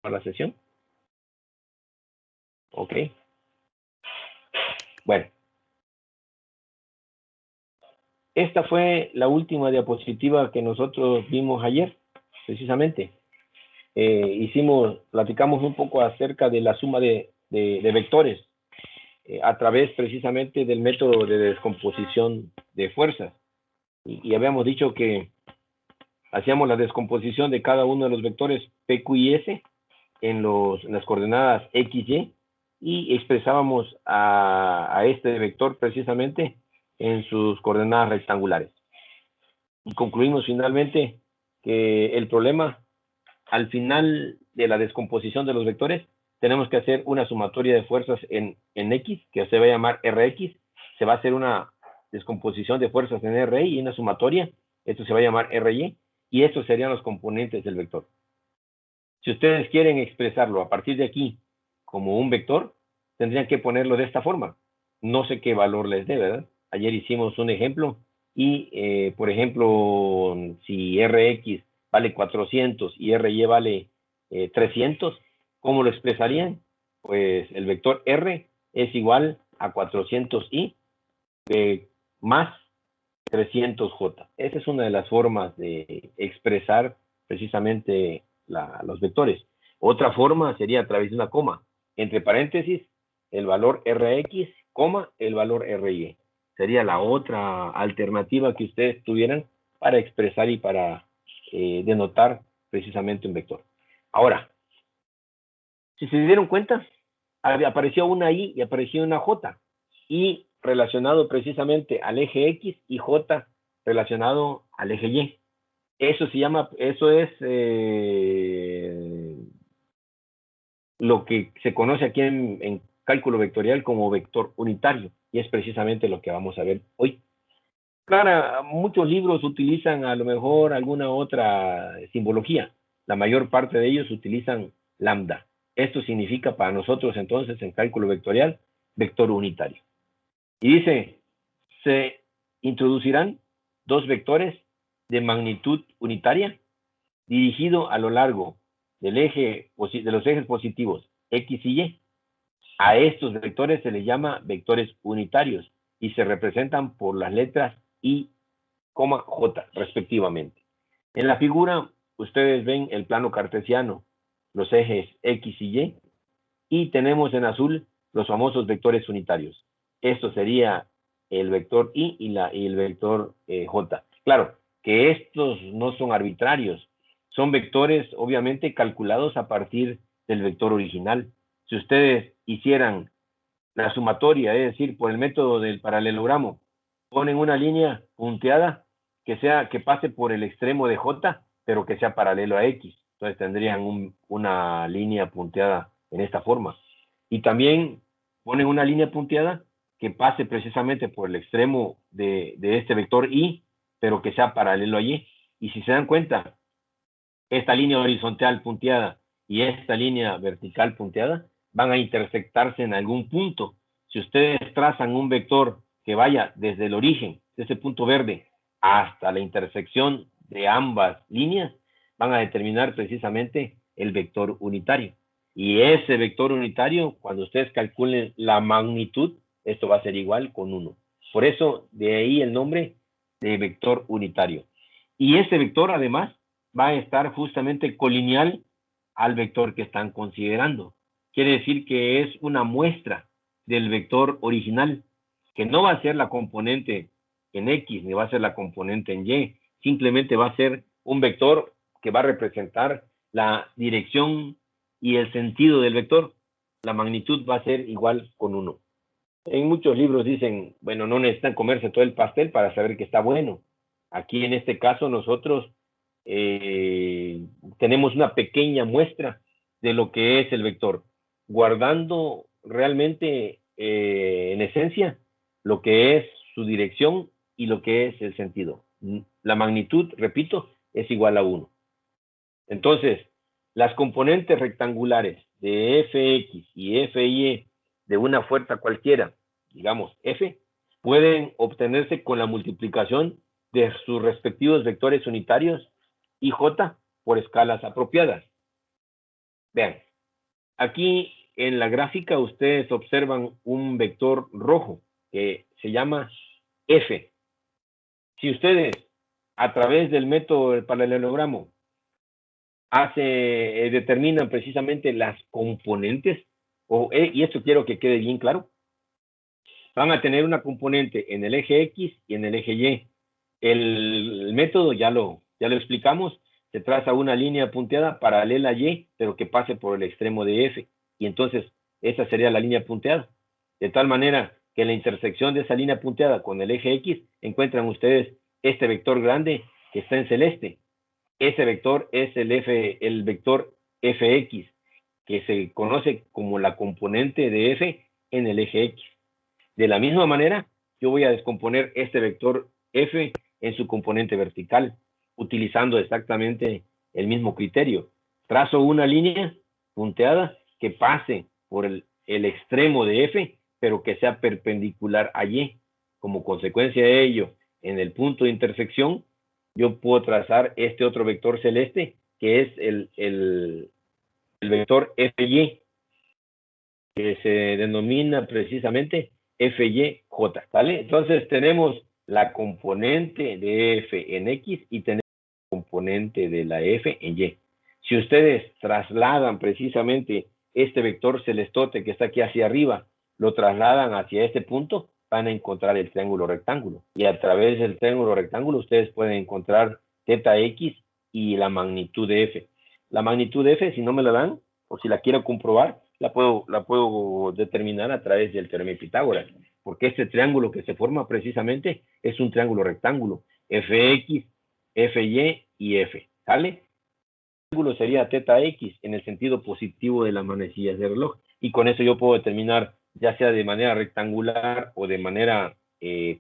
la sesión? Ok. Bueno. Esta fue la última diapositiva que nosotros vimos ayer, precisamente. Platicamos un poco acerca de la suma de vectores a través precisamente del método de descomposición de fuerzas. Y habíamos dicho que hacíamos la descomposición de cada uno de los vectores P, Q y S en las coordenadas X, y expresábamos a este vector precisamente en sus coordenadas rectangulares. Y concluimos finalmente que el problema, al final de la descomposición de los vectores, tenemos que hacer una sumatoria de fuerzas en X, que se va a llamar Rx. Se va a hacer una descomposición de fuerzas en Ri y una sumatoria. Esto se va a llamar Ry, y estos serían los componentes del vector. Si ustedes quieren expresarlo a partir de aquí como un vector, tendrían que ponerlo de esta forma. No sé qué valor les dé, ¿verdad? Ayer hicimos un ejemplo y, por ejemplo, si Rx vale 400 y Ry vale 300, ¿cómo lo expresarían? Pues el vector R es igual a 400i más 300j. Esa es una de las formas de expresar precisamente los vectores. Otra forma sería a través de una coma. Entre paréntesis, el valor Rx, coma, el valor Ry. Sería la otra alternativa que ustedes tuvieran para expresar y para denotar precisamente un vector. Ahora, si se dieron cuenta, apareció una I y apareció una J. I relacionado precisamente al eje X y J relacionado al eje Y. Eso es lo que se conoce aquí en cálculo vectorial como vector unitario, y es precisamente lo que vamos a ver hoy. Claro, muchos libros utilizan a lo mejor alguna otra simbología. La mayor parte de ellos utilizan lambda. Esto significa para nosotros entonces en cálculo vectorial vector unitario. Y dice, se introducirán dos vectores de magnitud unitaria dirigido a lo largo de los ejes positivos X y Y. A estos vectores se les llama vectores unitarios y se representan por las letras I, J, respectivamente. En la figura, ustedes ven el plano cartesiano, los ejes X y Y tenemos en azul los famosos vectores unitarios. Esto sería el vector I y el vector J. Claro, que estos no son arbitrarios, son vectores obviamente calculados a partir del vector original. Si ustedes hicieran la sumatoria, es decir, por el método del paralelogramo, ponen una línea punteada que pase por el extremo de J, pero que sea paralelo a X. Entonces tendrían una línea punteada en esta forma. Y también ponen una línea punteada que pase precisamente por el extremo de este vector I, pero que sea paralelo a Y. Y si se dan cuenta, esta línea horizontal punteada y esta línea vertical punteada van a intersectarse en algún punto. Si ustedes trazan un vector que vaya desde el origen, de ese punto verde, hasta la intersección de ambas líneas, van a determinar precisamente el vector unitario. Y ese vector unitario, cuando ustedes calculen la magnitud, esto va a ser igual con 1. Por eso, de ahí el nombre de vector unitario. Y ese vector, además, va a estar justamente colineal al vector que están considerando. Quiere decir que es una muestra del vector original, que no va a ser la componente en X, ni va a ser la componente en Y, simplemente va a ser un vector que va a representar la dirección y el sentido del vector. La magnitud va a ser igual con 1. En muchos libros dicen, bueno, no necesitan comerse todo el pastel para saber que está bueno. Aquí en este caso nosotros tenemos una pequeña muestra de lo que es el vector, guardando realmente en esencia lo que es su dirección y lo que es el sentido. La magnitud, repito, es igual a 1. Entonces, las componentes rectangulares de Fx y Fy de una fuerza cualquiera, digamos F, pueden obtenerse con la multiplicación de sus respectivos vectores unitarios y J por escalas apropiadas. Vean, aquí en la gráfica ustedes observan un vector rojo que se llama F. Si ustedes, a través del método del paralelogramo, determinan precisamente las componentes, y esto quiero que quede bien claro, van a tener una componente en el eje X y en el eje Y. El método ya lo explicamos, se traza una línea punteada paralela a Y, pero que pase por el extremo de F, y entonces esa sería la línea punteada. De tal manera que en la intersección de esa línea punteada con el eje X encuentran ustedes este vector grande que está en celeste. Ese vector es el vector Fx, que se conoce como la componente de F en el eje X. De la misma manera, yo voy a descomponer este vector F en su componente vertical, utilizando exactamente el mismo criterio. Trazo una línea punteada que pase por el extremo de F, pero que sea perpendicular a Y. Como consecuencia de ello, en el punto de intersección, yo puedo trazar este otro vector celeste, que es el vector FY, que se denomina precisamente FYJ, ¿vale? Entonces tenemos la componente de F en X y tenemos la componente de la F en Y. Si ustedes trasladan precisamente este vector celestote que está aquí hacia arriba, lo trasladan hacia este punto, van a encontrar el triángulo rectángulo. Y a través del triángulo rectángulo ustedes pueden encontrar θ X y la magnitud de F. La magnitud de F, si no me la dan, o si la quiero comprobar, la puedo determinar a través del teorema de Pitágoras, porque este triángulo que se forma precisamente es un triángulo rectángulo, Fx, Fy y F, ¿sale? El triángulo sería θx en el sentido positivo de las manecillas del reloj, y con eso yo puedo determinar, ya sea de manera rectangular o de manera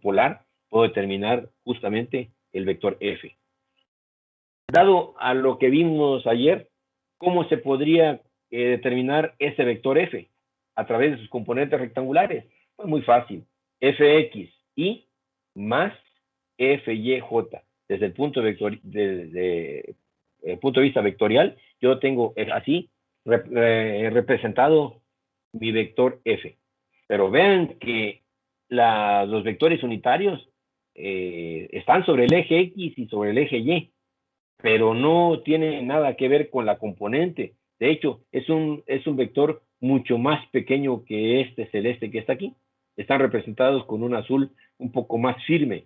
polar, puedo determinar justamente el vector F. Dado a lo que vimos ayer, ¿cómo se podría determinar ese vector F a través de sus componentes rectangulares? Pues muy fácil. Fxy más Fyj. Desde el punto de vista vectorial, yo tengo así representado mi vector F. Pero vean que los vectores unitarios están sobre el eje X y sobre el eje Y, pero no tiene nada que ver con la componente. De hecho, es un vector mucho más pequeño que este celeste que está aquí. Están representados con un azul un poco más firme.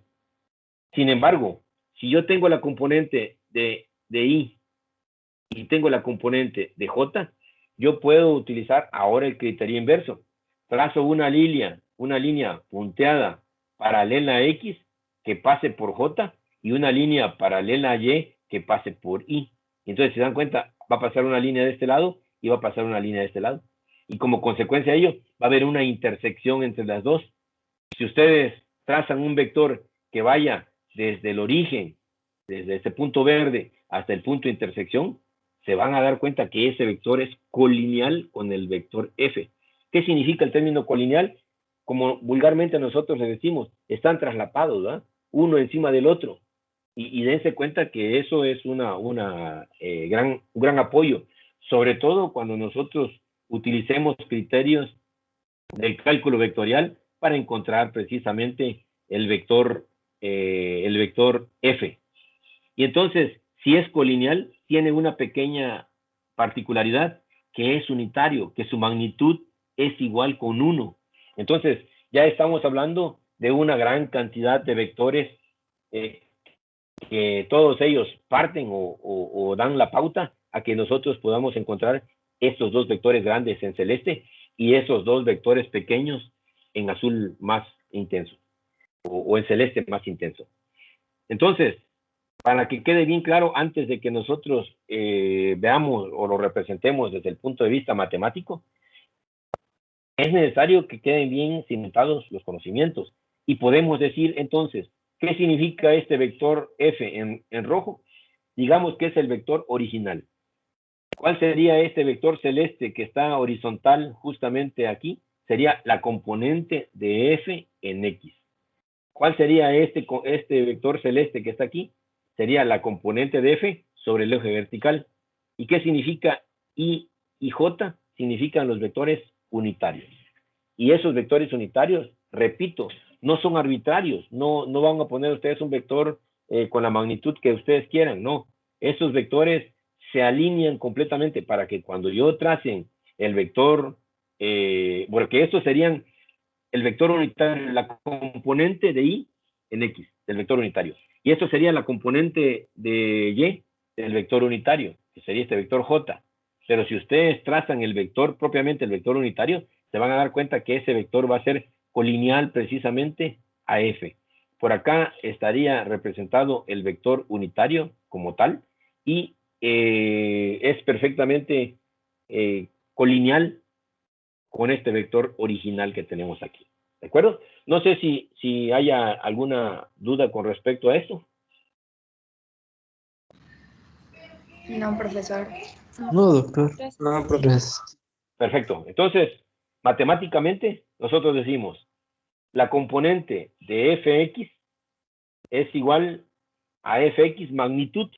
Sin embargo, si yo tengo la componente de I y tengo la componente de J, yo puedo utilizar ahora el criterio inverso. Trazo una línea punteada paralela a X que pase por J y una línea paralela a Y que pase por I. Entonces, si se dan cuenta, va a pasar una línea de este lado y va a pasar una línea de este lado. Y como consecuencia de ello, va a haber una intersección entre las dos. Si ustedes trazan un vector que vaya desde el origen, desde este punto verde hasta el punto de intersección, se van a dar cuenta que ese vector es colineal con el vector F. ¿Qué significa el término colineal? Como vulgarmente nosotros le decimos, están traslapados, ¿verdad? Uno encima del otro. Y dense cuenta que eso es un gran apoyo, sobre todo cuando nosotros utilicemos criterios del cálculo vectorial para encontrar precisamente el vector F. Y entonces, si es colineal, tiene una pequeña particularidad, que es unitario, que su magnitud es igual con 1. Entonces, ya estamos hablando de una gran cantidad de vectores que todos ellos parten o dan la pauta a que nosotros podamos encontrar estos dos vectores grandes en celeste y esos dos vectores pequeños en azul más intenso o en celeste más intenso. Entonces, para que quede bien claro, antes de que nosotros veamos o lo representemos desde el punto de vista matemático, es necesario que queden bien cimentados los conocimientos y podemos decir entonces, ¿qué significa este vector F en rojo? Digamos que es el vector original. ¿Cuál sería este vector celeste que está horizontal justamente aquí? Sería la componente de F en X. ¿Cuál sería este vector celeste que está aquí? Sería la componente de F sobre el eje vertical. ¿Y qué significa I y J significan los vectores unitarios. Y esos vectores unitarios, repito, no son arbitrarios, no van a poner ustedes un vector con la magnitud que ustedes quieran, no. Esos vectores se alinean completamente para que cuando yo trace el vector, porque estos serían el vector unitario, la componente de Y en X, del vector unitario. Y esto sería la componente de Y del vector unitario, que sería este vector J. Pero si ustedes trazan el vector, propiamente el vector unitario, se van a dar cuenta que ese vector va a ser colineal precisamente a F. Por acá estaría representado el vector unitario como tal y es perfectamente colineal con este vector original que tenemos aquí. ¿De acuerdo? No sé si haya alguna duda con respecto a esto. No, profesor. No, doctor. No, profe. Gracias. Perfecto. Entonces, matemáticamente, nosotros decimos, la componente de fx es igual a fx magnitud.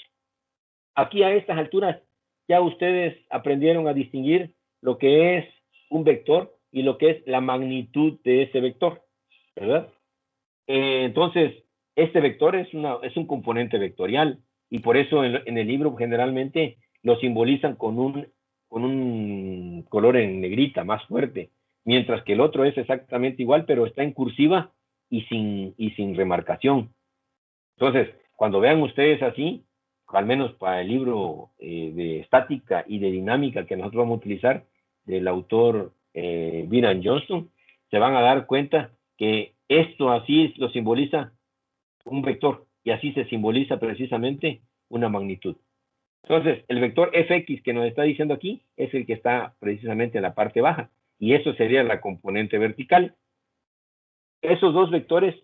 Aquí a estas alturas ya ustedes aprendieron a distinguir lo que es un vector y lo que es la magnitud de ese vector, ¿verdad? Entonces, este vector es un componente vectorial y por eso en el libro generalmente lo simbolizan con un color en negrita más fuerte, mientras que el otro es exactamente igual, pero está en cursiva y sin remarcación. Entonces, cuando vean ustedes así, al menos para el libro de estática y de dinámica que nosotros vamos a utilizar, del autor Byron Johnston, se van a dar cuenta que esto así lo simboliza un vector y así se simboliza precisamente una magnitud. Entonces, el vector fx que nos está diciendo aquí es el que está precisamente en la parte baja y eso sería la componente vertical. Esos dos vectores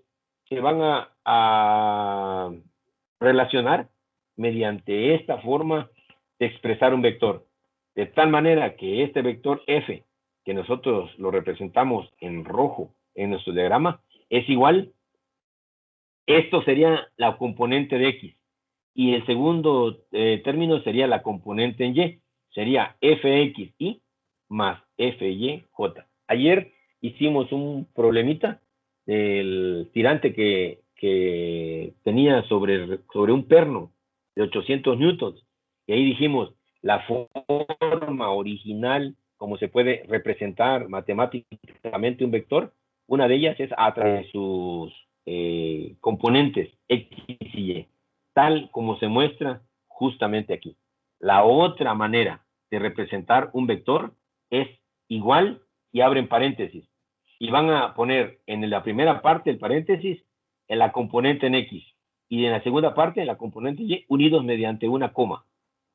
se van a relacionar mediante esta forma de expresar un vector. De tal manera que este vector f, que nosotros lo representamos en rojo en nuestro diagrama, es igual, esto sería la componente de x. Y el segundo término sería la componente en y, sería fxy más fyj. Ayer hicimos un problemita del tirante que tenía sobre un perno de 800 newtons. Y ahí dijimos, la forma original, como se puede representar matemáticamente un vector, una de ellas es a través de sus componentes x y y, tal como se muestra justamente aquí. La otra manera de representar un vector es igual y abren paréntesis. Y van a poner en la primera parte el paréntesis en la componente en X y en la segunda parte en la componente Y unidos mediante una coma.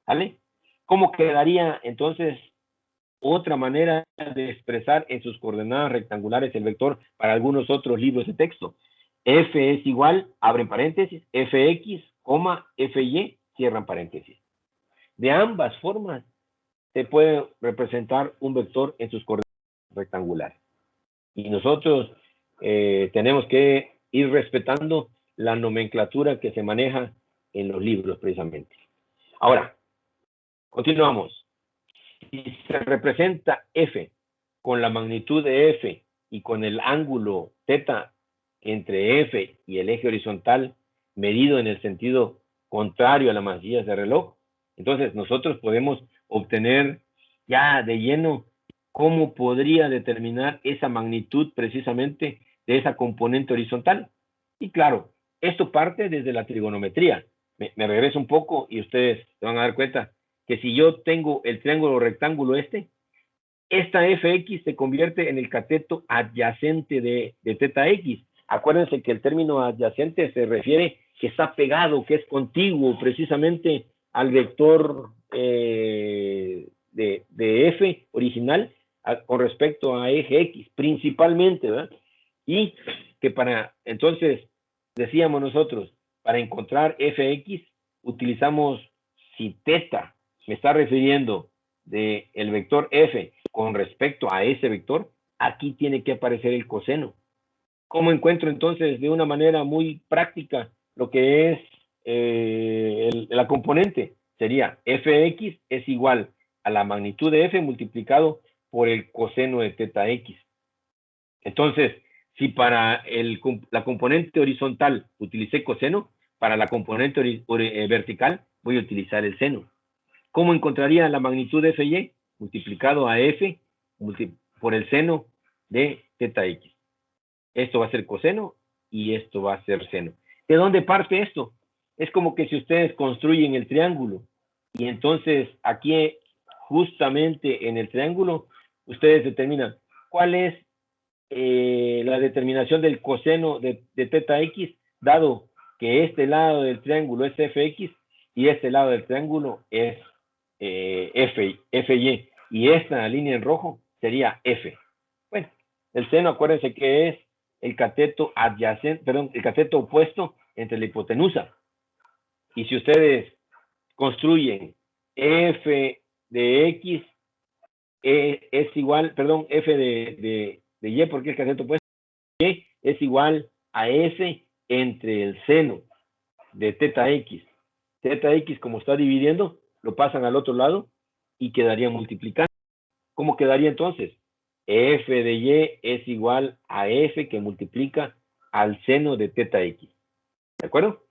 ¿Vale? ¿Cómo quedaría entonces otra manera de expresar en sus coordenadas rectangulares el vector para algunos otros libros de texto? F es igual, abren paréntesis, fx, fy, cierran paréntesis. De ambas formas se puede representar un vector en sus coordenadas rectangulares. Y nosotros tenemos que ir respetando la nomenclatura que se maneja en los libros precisamente. Ahora, continuamos. Si se representa f con la magnitud de f y con el ángulo θ entre f y el eje horizontal medido en el sentido contrario a las manecillas de reloj, entonces nosotros podemos obtener ya de lleno cómo podría determinar esa magnitud precisamente de esa componente horizontal. Y claro, esto parte desde la trigonometría. Me regreso un poco y ustedes se van a dar cuenta que si yo tengo el triángulo rectángulo esta fx se convierte en el cateto adyacente de θx. Acuérdense que el término adyacente se refiere que está pegado, que es contiguo precisamente al vector de f original con respecto a eje x, principalmente, ¿verdad? Y que entonces, decíamos nosotros, para encontrar fx, utilizamos, si θ me está refiriendo del vector f con respecto a ese vector, aquí tiene que aparecer el coseno. ¿Cómo encuentro entonces de una manera muy práctica lo que es la componente? Sería fx es igual a la magnitud de f multiplicado por el coseno de teta x. Entonces, si para la componente horizontal utilicé coseno, para la componente vertical voy a utilizar el seno. ¿Cómo encontraría la magnitud de fy? Multiplicado a f por el seno de teta x. Esto va a ser coseno y esto va a ser seno. ¿De dónde parte esto? Es como que si ustedes construyen el triángulo y entonces aquí justamente en el triángulo ustedes determinan cuál es la determinación del coseno de teta x, dado que este lado del triángulo es fx y este lado del triángulo es fy, y esta línea en rojo sería f. Bueno, el seno, acuérdense que es el cateto adyacente, perdón, el cateto opuesto entre la hipotenusa. Y si ustedes construyen f de x es igual, perdón, f de y, porque el cateto opuesto, y es igual a f entre el seno de teta x. Teta x, como está dividiendo, lo pasan al otro lado y quedaría multiplicando. ¿Cómo quedaría entonces? F de y es igual a f que multiplica al seno de teta x. ¿De acuerdo?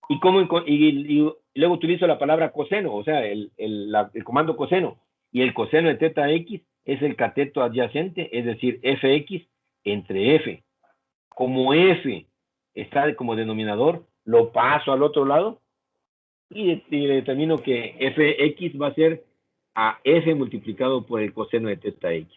Y luego utilizo la palabra coseno, o sea, el comando coseno. Y el coseno de teta x es el cateto adyacente, es decir, fx entre f. Como f está como denominador, lo paso al otro lado y determino que fx va a ser a f multiplicado por el coseno de teta x.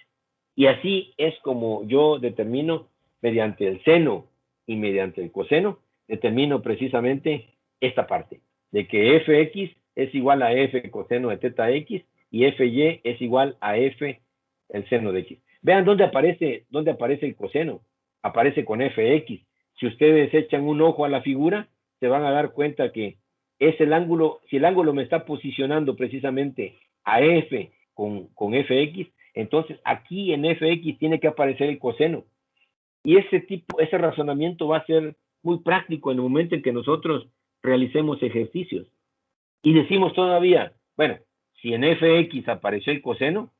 Y así es como yo determino, mediante el seno y mediante el coseno, determino precisamente esta parte, de que fx es igual a f coseno de teta x y fy es igual a f el seno de x. Vean dónde aparece el coseno. Aparece con fx. Si ustedes echan un ojo a la figura, se van a dar cuenta que es el ángulo, si el ángulo me está posicionando precisamente a f con fx, entonces aquí en fx tiene que aparecer el coseno. Y ese razonamiento va a ser muy práctico en el momento en que nosotros realicemos ejercicios. Y decimos todavía, bueno, si en fx apareció el coseno,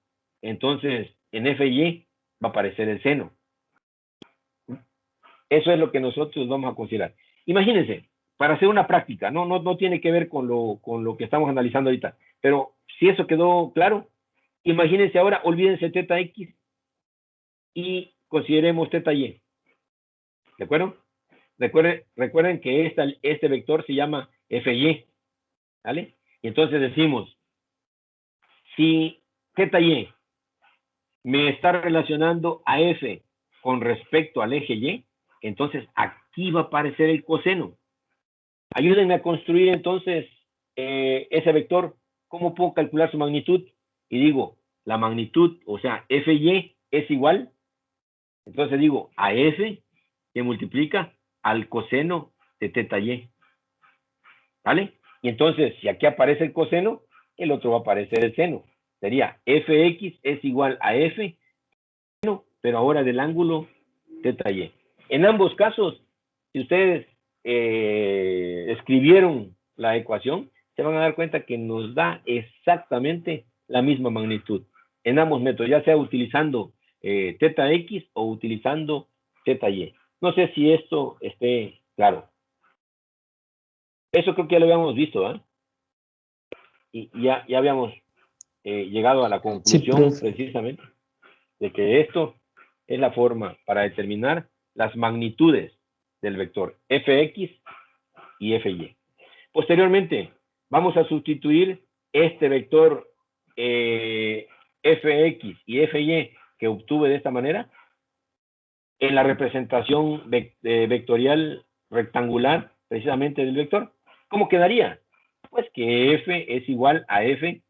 entonces en fy va a aparecer el seno. Eso es lo que nosotros vamos a considerar. Imagínense, para hacer una práctica, no tiene que ver con lo que estamos analizando ahorita, pero si eso quedó claro, imagínense ahora, olvídense teta x y consideremos teta y. ¿De acuerdo? Recuerden que este vector se llama fy, ¿vale? Y entonces decimos, si teta y me está relacionando a f con respecto al eje y, entonces aquí va a aparecer el coseno. Ayúdenme a construir entonces ese vector. ¿Cómo puedo calcular su magnitud? Y digo, la magnitud, o sea, fy es igual. Entonces digo, a f que multiplica al coseno de teta y. ¿Vale? Y entonces, si aquí aparece el coseno, el otro va a aparecer el seno. Sería fx es igual a f, pero ahora del ángulo teta y. En ambos casos, si ustedes escribieron la ecuación, se van a dar cuenta que nos da exactamente la misma magnitud. En ambos métodos, ya sea utilizando teta x o utilizando teta y. No sé si esto esté claro. Eso creo que ya lo habíamos visto, ¿eh? Y ya habíamos llegado a la conclusión precisamente de que esto es la forma para determinar las magnitudes del vector fx y fy. Posteriormente, vamos a sustituir este vector fx y fy que obtuve de esta manera en la representación vectorial rectangular precisamente del vector. ¿Cómo quedaría? Pues que f es igual a f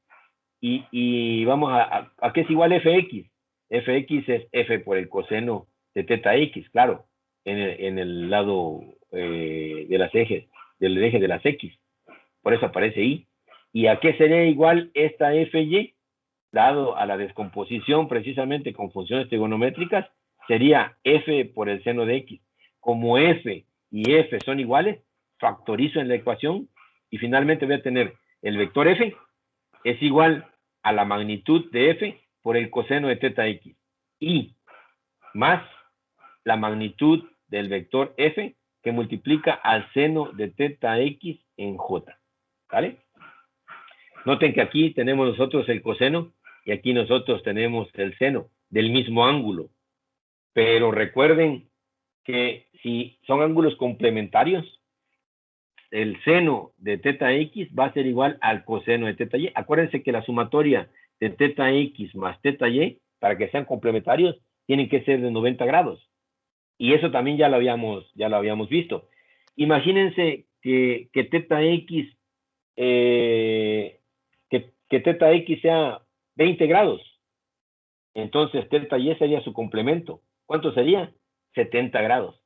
y vamos a qué es igual fx. Fx es f por el coseno de teta x, claro, en el lado de las ejes, del eje de las x. Por eso aparece y. ¿Y a qué sería igual esta fy? Dado a la descomposición precisamente con funciones trigonométricas, sería f por el seno de x. Como f y f son iguales, factorizo en la ecuación y finalmente voy a tener el vector f es igual a la magnitud de f por el coseno de teta x. Y más la magnitud del vector f que multiplica al seno de teta x en j. ¿Vale? Noten que aquí tenemos nosotros el coseno y aquí nosotros tenemos el seno del mismo ángulo. Pero recuerden que si son ángulos complementarios, el seno de teta x va a ser igual al coseno de teta y. Acuérdense que la sumatoria de teta x más teta y, para que sean complementarios, tienen que ser de 90 grados. Y eso también ya lo habíamos visto. Imagínense que teta x, que teta x sea 20 grados. Entonces teta y sería su complemento. ¿Cuánto sería? 70 grados.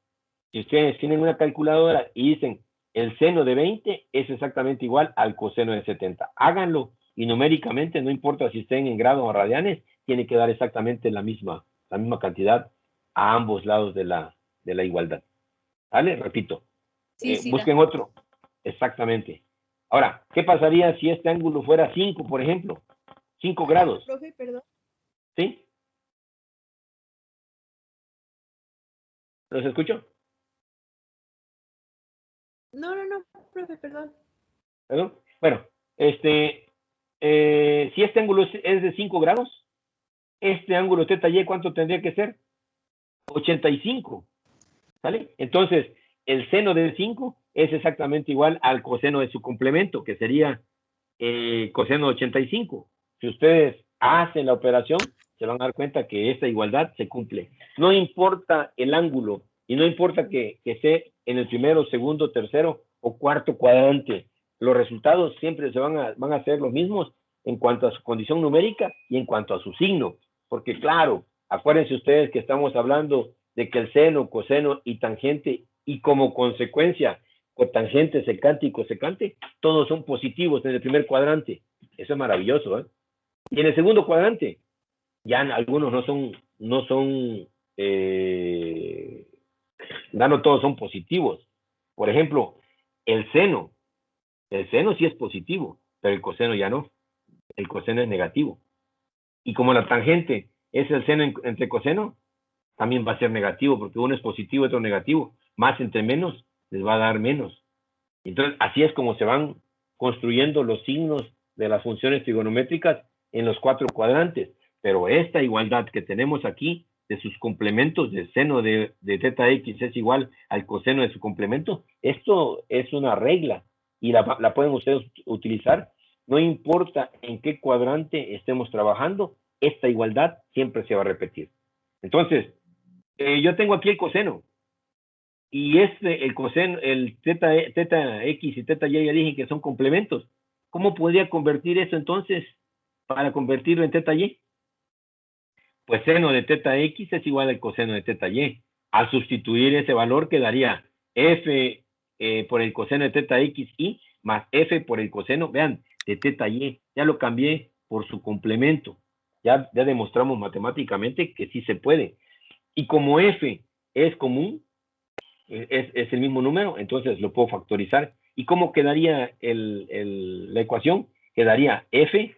Si ustedes tienen una calculadora y dicen el seno de 20 es exactamente igual al coseno de 70. Háganlo y numéricamente, no importa si estén en grados o radianes, tiene que dar exactamente la misma cantidad a ambos lados de la igualdad. ¿Vale? Repito. Sí, busquen otro. Exactamente. Ahora, ¿qué pasaría si este ángulo fuera 5, por ejemplo? 5 grados. Profe, perdón. ¿Sí? ¿Los escucho? No, profe, perdón. ¿Perdón? Bueno, si este ángulo es de 5 grados, este ángulo teta y, ¿cuánto tendría que ser? 85. ¿Vale? Entonces, el seno de 5 es exactamente igual al coseno de su complemento, que sería coseno de 85. Si ustedes hacen la operación, se van a dar cuenta que esta igualdad se cumple. No importa el ángulo y no importa que esté en el primero, segundo, tercero o cuarto cuadrante. Los resultados siempre van a ser los mismos en cuanto a su condición numérica y en cuanto a su signo. Porque claro, acuérdense ustedes que estamos hablando de que el seno, coseno y tangente, y como consecuencia, cotangente, secante y cosecante, todos son positivos en el primer cuadrante. Eso es maravilloso, ¿eh? Y en el segundo cuadrante, ya algunos no todos son positivos. Por ejemplo, el seno sí es positivo, pero el coseno ya no. El coseno es negativo. Y como la tangente es el seno entre coseno, también va a ser negativo, porque uno es positivo y otro negativo. Más entre menos, les va a dar menos. Entonces, así es como se van construyendo los signos de las funciones trigonométricas en los 4 cuadrantes. Pero esta igualdad que tenemos aquí de sus complementos, del seno de teta x es igual al coseno de su complemento, esto es una regla y la pueden ustedes utilizar. No importa en qué cuadrante estemos trabajando, esta igualdad siempre se va a repetir. Entonces, yo tengo aquí el coseno. Y el coseno, el teta x y teta y ya dije que son complementos. ¿Cómo podría convertir eso entonces para convertirlo en teta y? Pues seno de teta x es igual al coseno de teta y. Al sustituir ese valor quedaría f por el coseno de teta x y más f por el coseno, vean, de teta y. Ya lo cambié por su complemento. Ya demostramos matemáticamente que sí se puede. Y como f es común, es el mismo número, entonces lo puedo factorizar. ¿Y cómo quedaría la ecuación? Quedaría f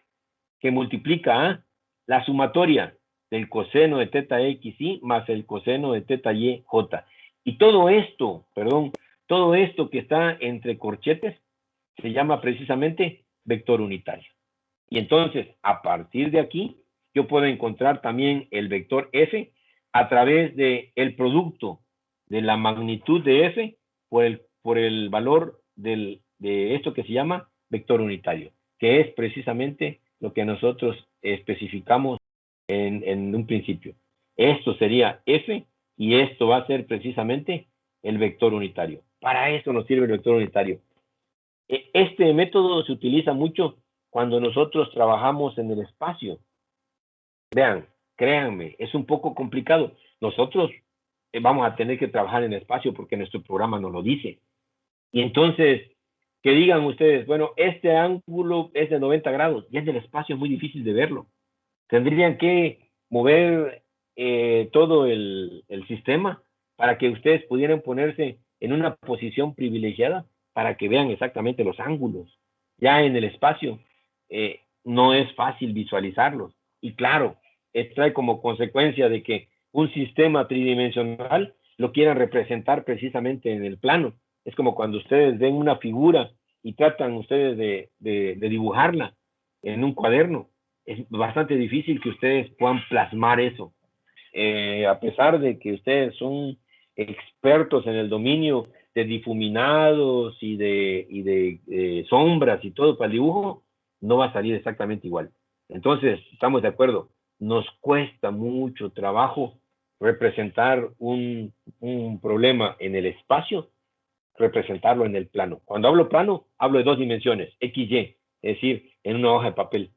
que multiplica a la sumatoria del coseno de teta x y más el coseno de teta y j. Y todo esto que está entre corchetes se llama precisamente vector unitario. Y entonces, a partir de aquí, yo puedo encontrar también el vector f a través del producto de la magnitud de f por el valor de esto que se llama vector unitario, que es precisamente lo que nosotros especificamos en un principio. Esto sería f y esto va a ser precisamente el vector unitario. Para eso nos sirve el vector unitario. Este método se utiliza mucho cuando nosotros trabajamos en el espacio. Vean, créanme, es un poco complicado. Nosotros vamos a tener que trabajar en el espacio porque nuestro programa nos lo dice. Y entonces, que digan ustedes, bueno, este ángulo es de 90 grados, y en el espacio es muy difícil de verlo. Tendrían que mover todo el sistema para que ustedes pudieran ponerse en una posición privilegiada para que vean exactamente los ángulos. Ya en el espacio, no es fácil visualizarlos. Y claro, trae como consecuencia de que un sistema tridimensional lo quieran representar precisamente en el plano. Es como cuando ustedes ven una figura y tratan ustedes de dibujarla en un cuaderno. Es bastante difícil que ustedes puedan plasmar eso. A pesar de que ustedes son expertos en el dominio de difuminados y de sombras y todo para el dibujo, no va a salir exactamente igual. Entonces, estamos de acuerdo, nos cuesta mucho trabajo representar un problema en el espacio, representarlo en el plano. Cuando hablo plano, hablo de 2 dimensiones, X, Y, es decir, en una hoja de papel.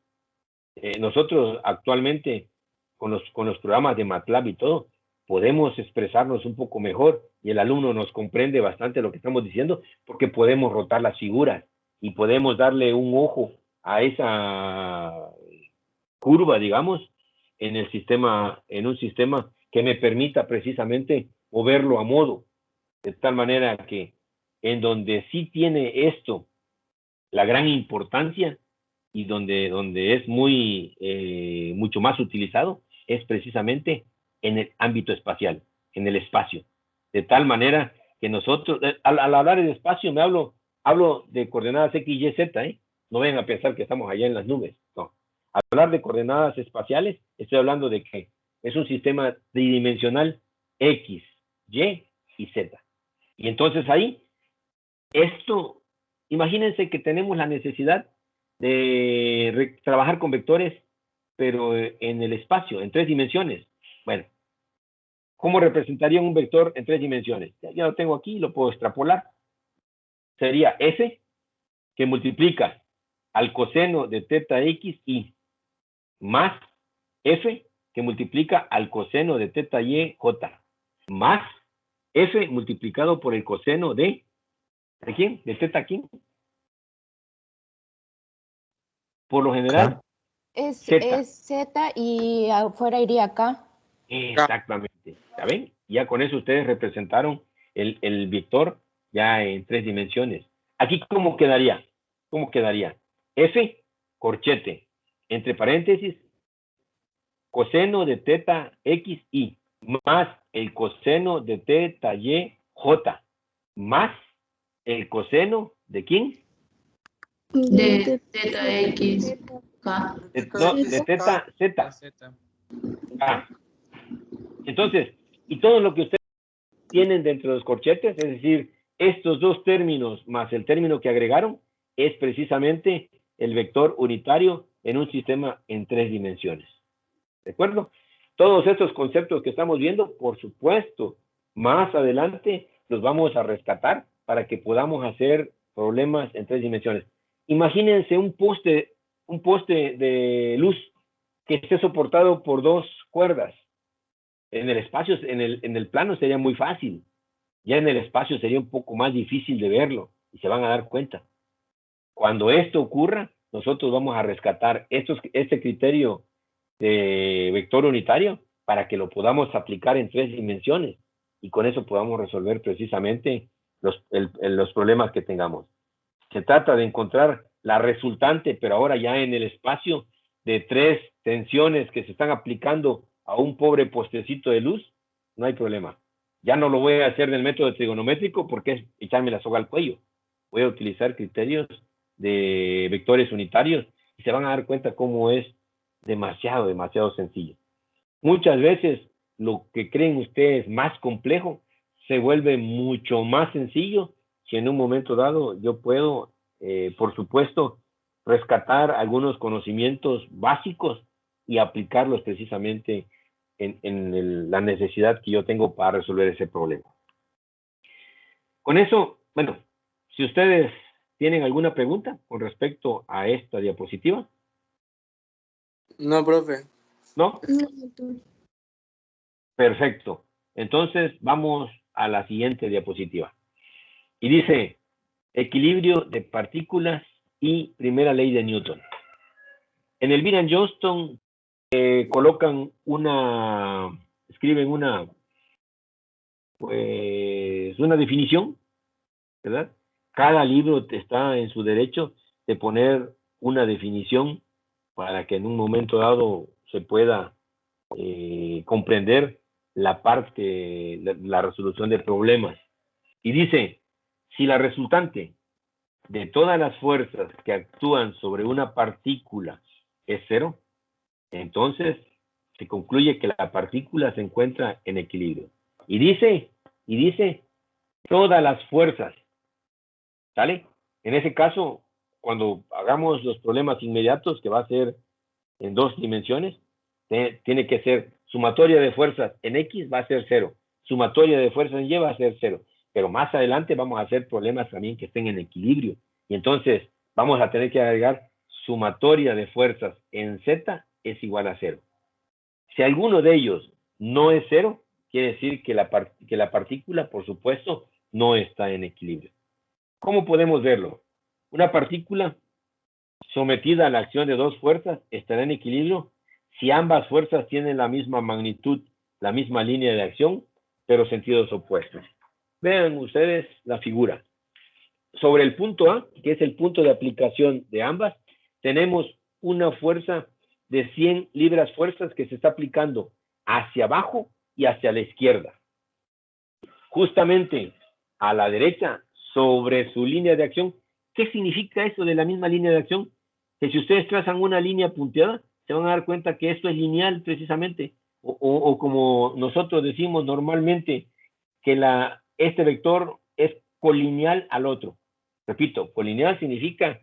Nosotros actualmente, con los programas de MATLAB y todo, podemos expresarnos un poco mejor y el alumno nos comprende bastante lo que estamos diciendo porque podemos rotar las figuras y podemos darle un ojo a esa curva, digamos, en un sistema que me permita precisamente moverlo a modo, de tal manera que en donde sí tiene esto la gran importancia y donde es mucho más utilizado es precisamente en el ámbito espacial, en el espacio. De tal manera que nosotros, al hablar de espacio, hablo de coordenadas X, Y, Z, no vayan a pensar que estamos allá en las nubes, no. Al hablar de coordenadas espaciales, estoy hablando de que es un sistema tridimensional X, Y y Z. Y entonces ahí, esto, imagínense que tenemos la necesidad de trabajar con vectores, pero en el espacio, en 3 dimensiones. Bueno, ¿cómo representaría un vector en 3 dimensiones? Ya lo tengo aquí, lo puedo extrapolar. Sería F, que multiplica al coseno de teta X y más F, que multiplica al coseno de teta Y J, más F multiplicado por el coseno ¿de quién? ¿De teta quién? Por lo general, Es Z. Z y afuera iría K. Exactamente. ¿Saben? Ya con eso ustedes representaron el vector ya en 3 dimensiones. Aquí, ¿cómo quedaría? ¿Cómo quedaría? F, corchete, entre paréntesis, coseno de teta X, Y, más el coseno de teta Y, J, más el coseno ¿de quién? De teta X, K. De teta Z. Ah. Entonces, y todo lo que ustedes tienen dentro de los corchetes, es decir, estos 2 términos más el término que agregaron, es precisamente el vector unitario en un sistema en 3 dimensiones. ¿De acuerdo? Todos estos conceptos que estamos viendo, por supuesto, más adelante los vamos a rescatar para que podamos hacer problemas en 3 dimensiones. Imagínense un poste de luz que esté soportado por 2 cuerdas. En el espacio, en el plano sería muy fácil. Ya en el espacio sería un poco más difícil de verlo y se van a dar cuenta. Cuando esto ocurra, nosotros vamos a rescatar este criterio de vector unitario para que lo podamos aplicar en 3 dimensiones y con eso podamos resolver precisamente los problemas que tengamos. Se trata de encontrar la resultante, pero ahora ya en el espacio, de 3 tensiones que se están aplicando a un pobre postecito de luz, no hay problema. Ya no lo voy a hacer del método trigonométrico porque es echarme la soga al cuello. Voy a utilizar criterios de vectores unitarios y se van a dar cuenta cómo es demasiado sencillo. Muchas veces lo que creen ustedes más complejo se vuelve mucho más sencillo si en un momento dado yo puedo, por supuesto, rescatar algunos conocimientos básicos y aplicarlos precisamente en la necesidad que yo tengo para resolver ese problema. Con eso, bueno, si ustedes tienen alguna pregunta con respecto a esta diapositiva. No, profe. ¿No? Perfecto. Entonces vamos a la siguiente diapositiva. Y dice, equilibrio de partículas y primera ley de Newton. En el Beer-Johnston colocan escriben una definición, ¿verdad? Cada libro está en su derecho de poner una definición para que en un momento dado se pueda comprender la parte, la resolución de problemas. Y dice, si la resultante de todas las fuerzas que actúan sobre una partícula es cero, entonces se concluye que la partícula se encuentra en equilibrio. Y dice, todas las fuerzas, ¿sale? En ese caso, cuando hagamos los problemas inmediatos, que va a ser en 2 dimensiones, tiene que ser sumatoria de fuerzas en X va a ser 0, sumatoria de fuerzas en Y va a ser 0, pero más adelante vamos a hacer problemas también que estén en equilibrio, y entonces vamos a tener que agregar sumatoria de fuerzas en Z es igual a 0. Si alguno de ellos no es 0, quiere decir que la partícula, por supuesto, no está en equilibrio. ¿Cómo podemos verlo? Una partícula sometida a la acción de 2 fuerzas estará en equilibrio si ambas fuerzas tienen la misma magnitud, la misma línea de acción, pero sentidos opuestos. Vean ustedes la figura. Sobre el punto A, que es el punto de aplicación de ambas, tenemos una fuerza de 100 libras fuerzas que se está aplicando hacia abajo y hacia la izquierda. Justamente a la derecha, sobre su línea de acción. ¿Qué significa eso de la misma línea de acción? Que si ustedes trazan una línea punteada, se van a dar cuenta que esto es lineal precisamente, o como nosotros decimos normalmente, que este vector es colineal al otro. Repito, colineal significa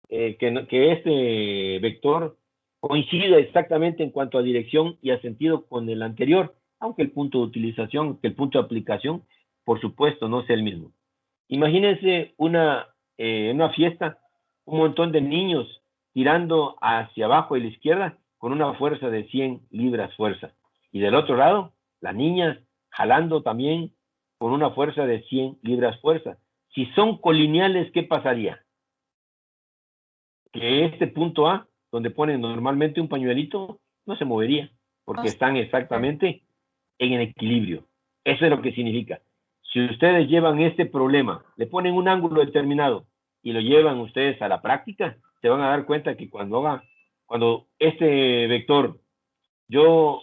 que este vector coincida exactamente en cuanto a dirección y a sentido con el anterior, aunque el punto de utilización, que el punto de aplicación, por supuesto, no sea el mismo. Imagínense una fiesta, un montón de niños tirando hacia abajo y la izquierda con una fuerza de 100 libras fuerza. Y del otro lado, las niñas jalando también con una fuerza de 100 libras fuerza. Si son colineales, ¿qué pasaría? Que este punto A, donde ponen normalmente un pañuelito, no se movería, porque están exactamente en el equilibrio. Eso es lo que significa. Si ustedes llevan este problema, le ponen un ángulo determinado y lo llevan ustedes a la práctica, se van a dar cuenta que cuando este vector yo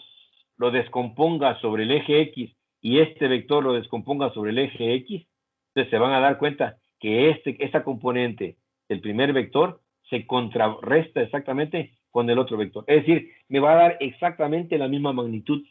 lo descomponga sobre el eje X y este vector lo descomponga sobre el eje X, entonces se van a dar cuenta que esta componente del primer vector se contrarresta exactamente con el otro vector. Es decir, me va a dar exactamente la misma magnitud.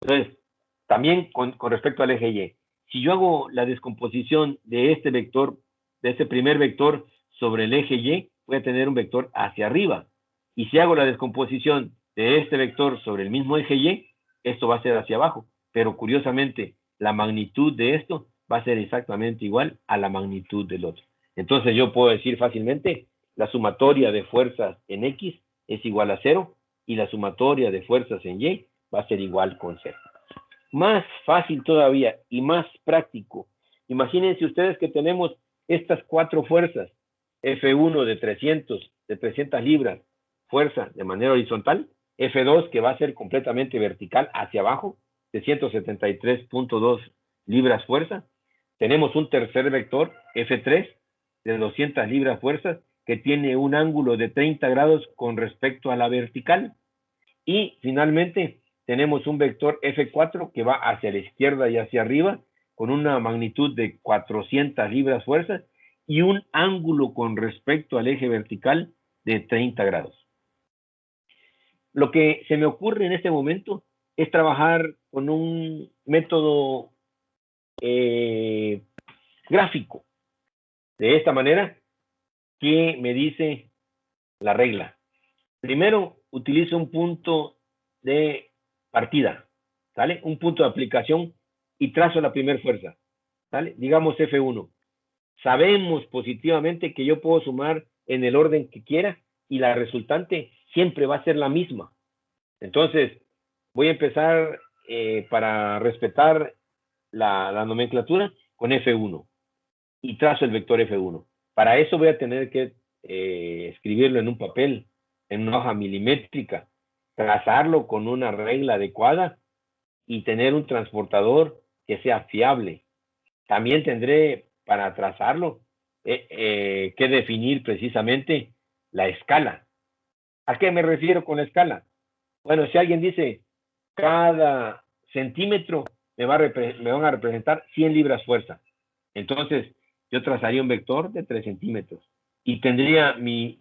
Entonces, también con respecto al eje Y, si yo hago la descomposición de este vector, de este primer vector sobre el eje Y, voy a tener un vector hacia arriba. Y si hago la descomposición de este vector sobre el mismo eje Y, esto va a ser hacia abajo. Pero curiosamente, la magnitud de esto va a ser exactamente igual a la magnitud del otro. Entonces yo puedo decir fácilmente, la sumatoria de fuerzas en X es igual a 0 y la sumatoria de fuerzas en Y va a ser igual con 0. Más fácil todavía y más práctico. Imagínense ustedes que tenemos estas 4 fuerzas. F1 de 300 libras, fuerza de manera horizontal. F2 que va a ser completamente vertical hacia abajo, de 173.2 libras fuerza. Tenemos un tercer vector, F3, de 200 libras fuerzas, que tiene un ángulo de 30 grados con respecto a la vertical. Y finalmente tenemos un vector F4 que va hacia la izquierda y hacia arriba con una magnitud de 400 libras fuerzas y un ángulo con respecto al eje vertical de 30 grados. Lo que se me ocurre en este momento es trabajar con un método gráfico. De esta manera, ¿qué me dice la regla? Primero, utilizo un punto de partida, ¿sale? Un punto de aplicación y trazo la primera fuerza, ¿sale? Digamos F1. Sabemos positivamente que yo puedo sumar en el orden que quiera y la resultante siempre va a ser la misma. Entonces, voy a empezar para respetar la nomenclatura con F1 y trazo el vector F1. Para eso voy a tener que escribirlo en un papel, en una hoja milimétrica, trazarlo con una regla adecuada y tener un transportador que sea fiable. También tendré para trazarlo que definir precisamente la escala. ¿A qué me refiero con la escala? Bueno, si alguien dice cada centímetro me van a representar 100 libras fuerza. Entonces, yo trazaría un vector de 3 centímetros y tendría mi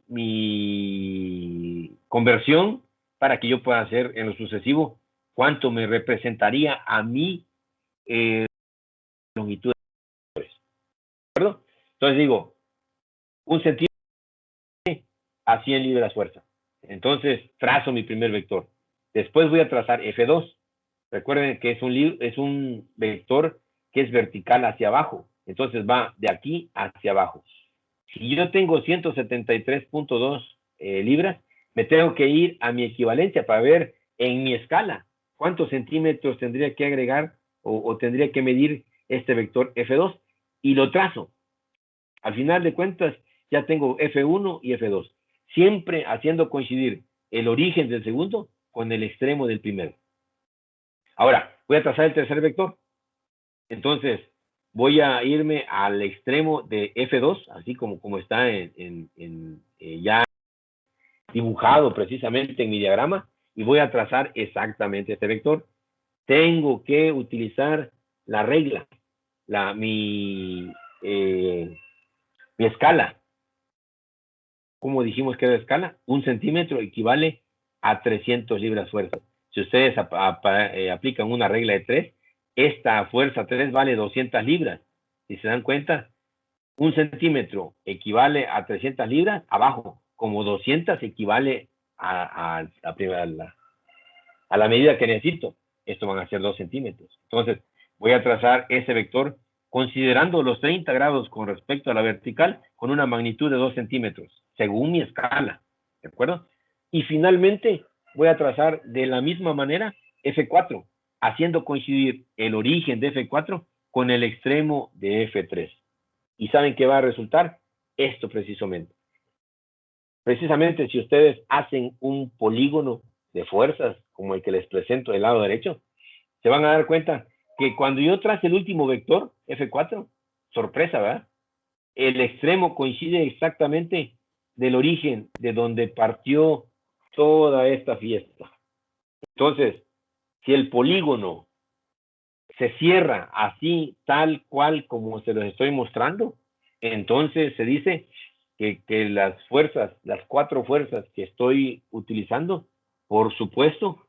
conversión para que yo pueda hacer en lo sucesivo cuánto me representaría a mí longitud. ¿De acuerdo? Entonces digo, un centímetro a 100 libras fuerza. Entonces, trazo mi primer vector. Después voy a trazar F2. Recuerden que es un vector que es vertical hacia abajo. Entonces va de aquí hacia abajo. Si yo tengo 173.2 libras, me tengo que ir a mi equivalencia para ver en mi escala cuántos centímetros tendría que agregar o tendría que medir este vector F2 y lo trazo. Al final de cuentas, ya tengo F1 y F2, siempre haciendo coincidir el origen del segundo con el extremo del primero. Ahora, voy a trazar el tercer vector. Entonces, voy a irme al extremo de F2, así como está ya dibujado precisamente en mi diagrama, y voy a trazar exactamente este vector. Tengo que utilizar la regla, mi escala. ¿Cómo dijimos que era la escala? 1 centímetro equivale a 300 libras fuerza. Si ustedes aplican una regla de 3, esta fuerza 3 vale 200 libras. Si se dan cuenta, 1 centímetro equivale a 300 libras, abajo, como 200 equivale a la medida que necesito. Esto van a ser 2 centímetros. Entonces, voy a trazar ese vector considerando los 30 grados con respecto a la vertical con una magnitud de 2 centímetros, según mi escala. ¿De acuerdo? Y finalmente, voy a trazar de la misma manera F4, haciendo coincidir el origen de F4 con el extremo de F3. ¿Y saben qué va a resultar? Esto precisamente. Precisamente si ustedes hacen un polígono de fuerzas, como el que les presento del lado derecho, se van a dar cuenta que cuando yo trace el último vector, F4, sorpresa, ¿verdad? El extremo coincide exactamente del origen de donde partió toda esta fiesta. Entonces, si el polígono se cierra así, tal cual como se los estoy mostrando, entonces se dice que las fuerzas, las 4 fuerzas que estoy utilizando, por supuesto,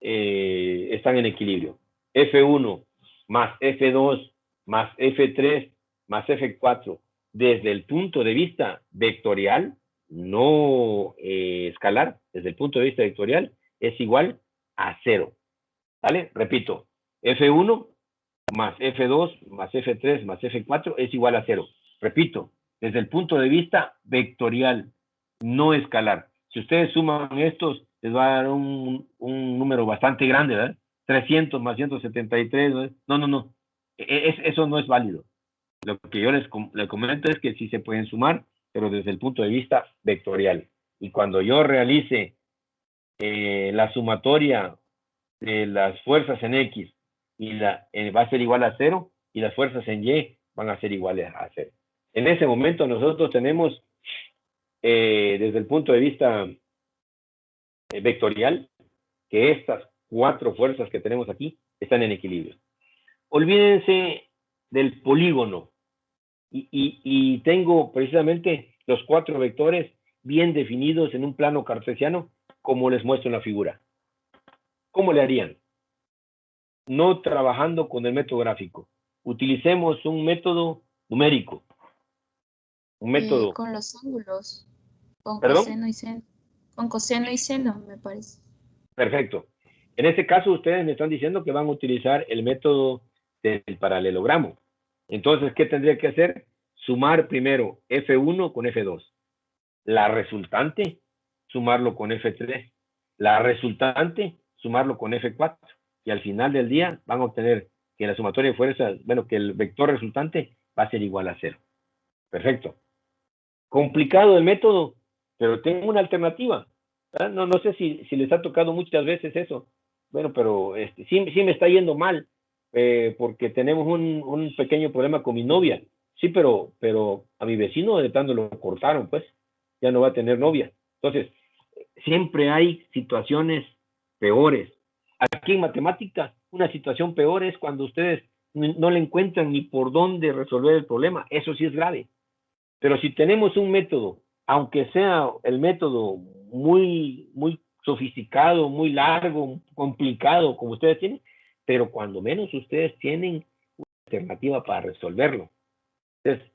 están en equilibrio. F1 más F2 más F3 más F4, desde el punto de vista vectorial, no escalar, desde el punto de vista vectorial, es igual a 0. ¿Vale? Repito, F1 más F2 más F3 más F4 es igual a 0. Repito, desde el punto de vista vectorial, no escalar. Si ustedes suman estos, les va a dar un número bastante grande, ¿verdad? 300 más 173, ¿verdad? No. Eso no es válido. Lo que yo les comento es que sí se pueden sumar, pero desde el punto de vista vectorial. Y cuando yo realice la sumatoria de las fuerzas en X y va a ser igual a 0 y las fuerzas en Y van a ser iguales a 0. En ese momento nosotros tenemos, desde el punto de vista vectorial, que estas 4 fuerzas que tenemos aquí están en equilibrio. Olvídense del polígono y tengo precisamente los 4 vectores bien definidos en un plano cartesiano, como les muestro en la figura. ¿Cómo le harían? No trabajando con el método gráfico. Utilicemos un método numérico. Un método. Con los ángulos, con ¿Perdón? coseno y seno. Con coseno y seno, me parece. Perfecto. En este caso, ustedes me están diciendo que van a utilizar el método del paralelogramo. Entonces, ¿qué tendría que hacer? Sumar primero F1 con F2. La resultante, sumarlo con F3. La resultante, sumarlo con F4. Y al final del día van a obtener que la sumatoria de fuerzas, bueno, que el vector resultante va a ser igual a 0. Perfecto. Complicado el método, pero tengo una alternativa. No sé si les ha tocado muchas veces eso. Bueno, pero sí me está yendo mal, porque tenemos un pequeño problema con mi novia. Sí, pero a mi vecino de tanto lo cortaron, pues, ya no va a tener novia. Entonces, siempre hay situaciones peores. Aquí en matemáticas, una situación peor es cuando ustedes no le encuentran ni por dónde resolver el problema. Eso sí es grave. Pero si tenemos un método, aunque sea el método muy sofisticado, muy largo, complicado, como ustedes tienen, pero cuando menos ustedes tienen una alternativa para resolverlo. Entonces,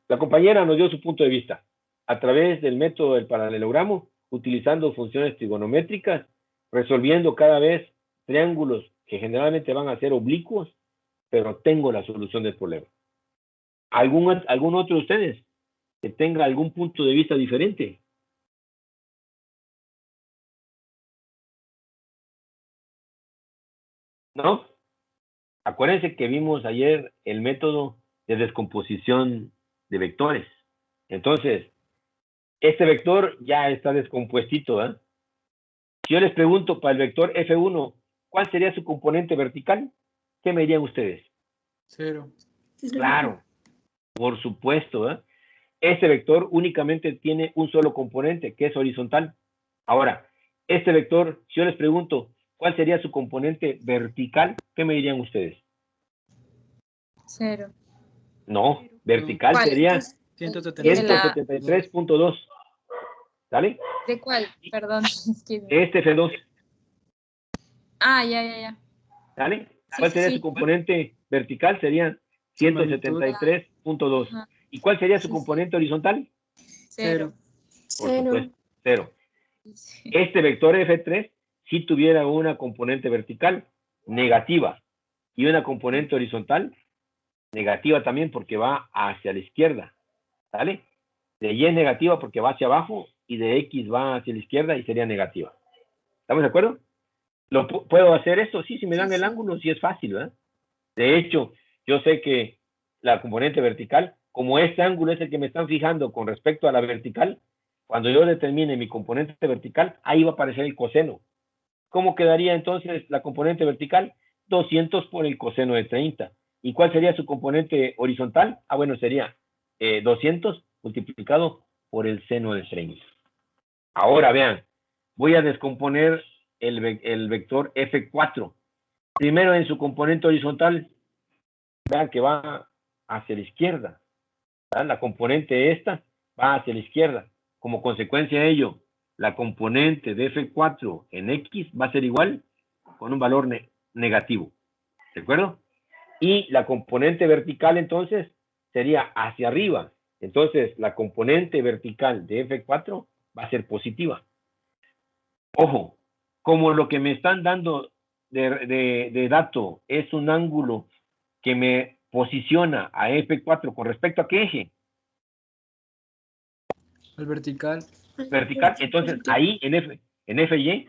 la compañera nos dio su punto de vista a través del método del paralelogramo, utilizando funciones trigonométricas, resolviendo cada vez triángulos que generalmente van a ser oblicuos, pero tengo la solución del problema. ¿Algún otro de ustedes que tenga algún punto de vista diferente? ¿No? Acuérdense que vimos ayer el método de descomposición de vectores. Entonces, este vector ya está descompuestito, ¿eh? Si yo les pregunto para el vector F1, ¿cuál sería su componente vertical? ¿Qué me dirían ustedes? 0. Claro, por supuesto, ¿eh? Este vector únicamente tiene un solo componente, que es horizontal. Ahora, este vector, si yo les pregunto, ¿cuál sería su componente vertical? ¿Qué me dirían ustedes? 0. No, vertical ¿Cuál? sería 173. 173.2. ¿Sale? ¿De cuál? Perdón. Es que... Este F2. Ah, ya. ¿Sale? Sí, ¿Cuál sería sí. su componente vertical? Sería Su magnitud. 173.2. Ajá. ¿Y cuál sería su Sí, componente horizontal? 0. Por 0. supuesto, 0. Sí. Este vector F3 si tuviera una componente vertical negativa y una componente horizontal negativa también porque va hacia la izquierda, ¿vale? De Y es negativa porque va hacia abajo y de X va hacia la izquierda y sería negativa. ¿Estamos de acuerdo? ¿Puedo hacer esto? Sí, si me dan el ángulo, sí es fácil, ¿verdad? De hecho, yo sé que la componente vertical, como este ángulo es el que me están fijando con respecto a la vertical, cuando yo determine mi componente vertical, ahí va a aparecer el coseno. ¿Cómo quedaría entonces la componente vertical? 200 por el coseno de 30. ¿Y cuál sería su componente horizontal? Ah, bueno, sería 200 multiplicado por el seno de 30. Ahora vean, voy a descomponer el vector F4. Primero en su componente horizontal, vean que va hacia la izquierda. ¿Verdad? La componente esta va hacia la izquierda. Como consecuencia de ello, la componente de F4 en X va a ser igual con un valor negativo. ¿De acuerdo? Y la componente vertical entonces sería hacia arriba. Entonces la componente vertical de F4 va a ser positiva. Ojo, como lo que me están dando de dato es un ángulo que me posiciona a F4 con respecto a qué eje? El vertical. Vertical. Entonces ahí en FY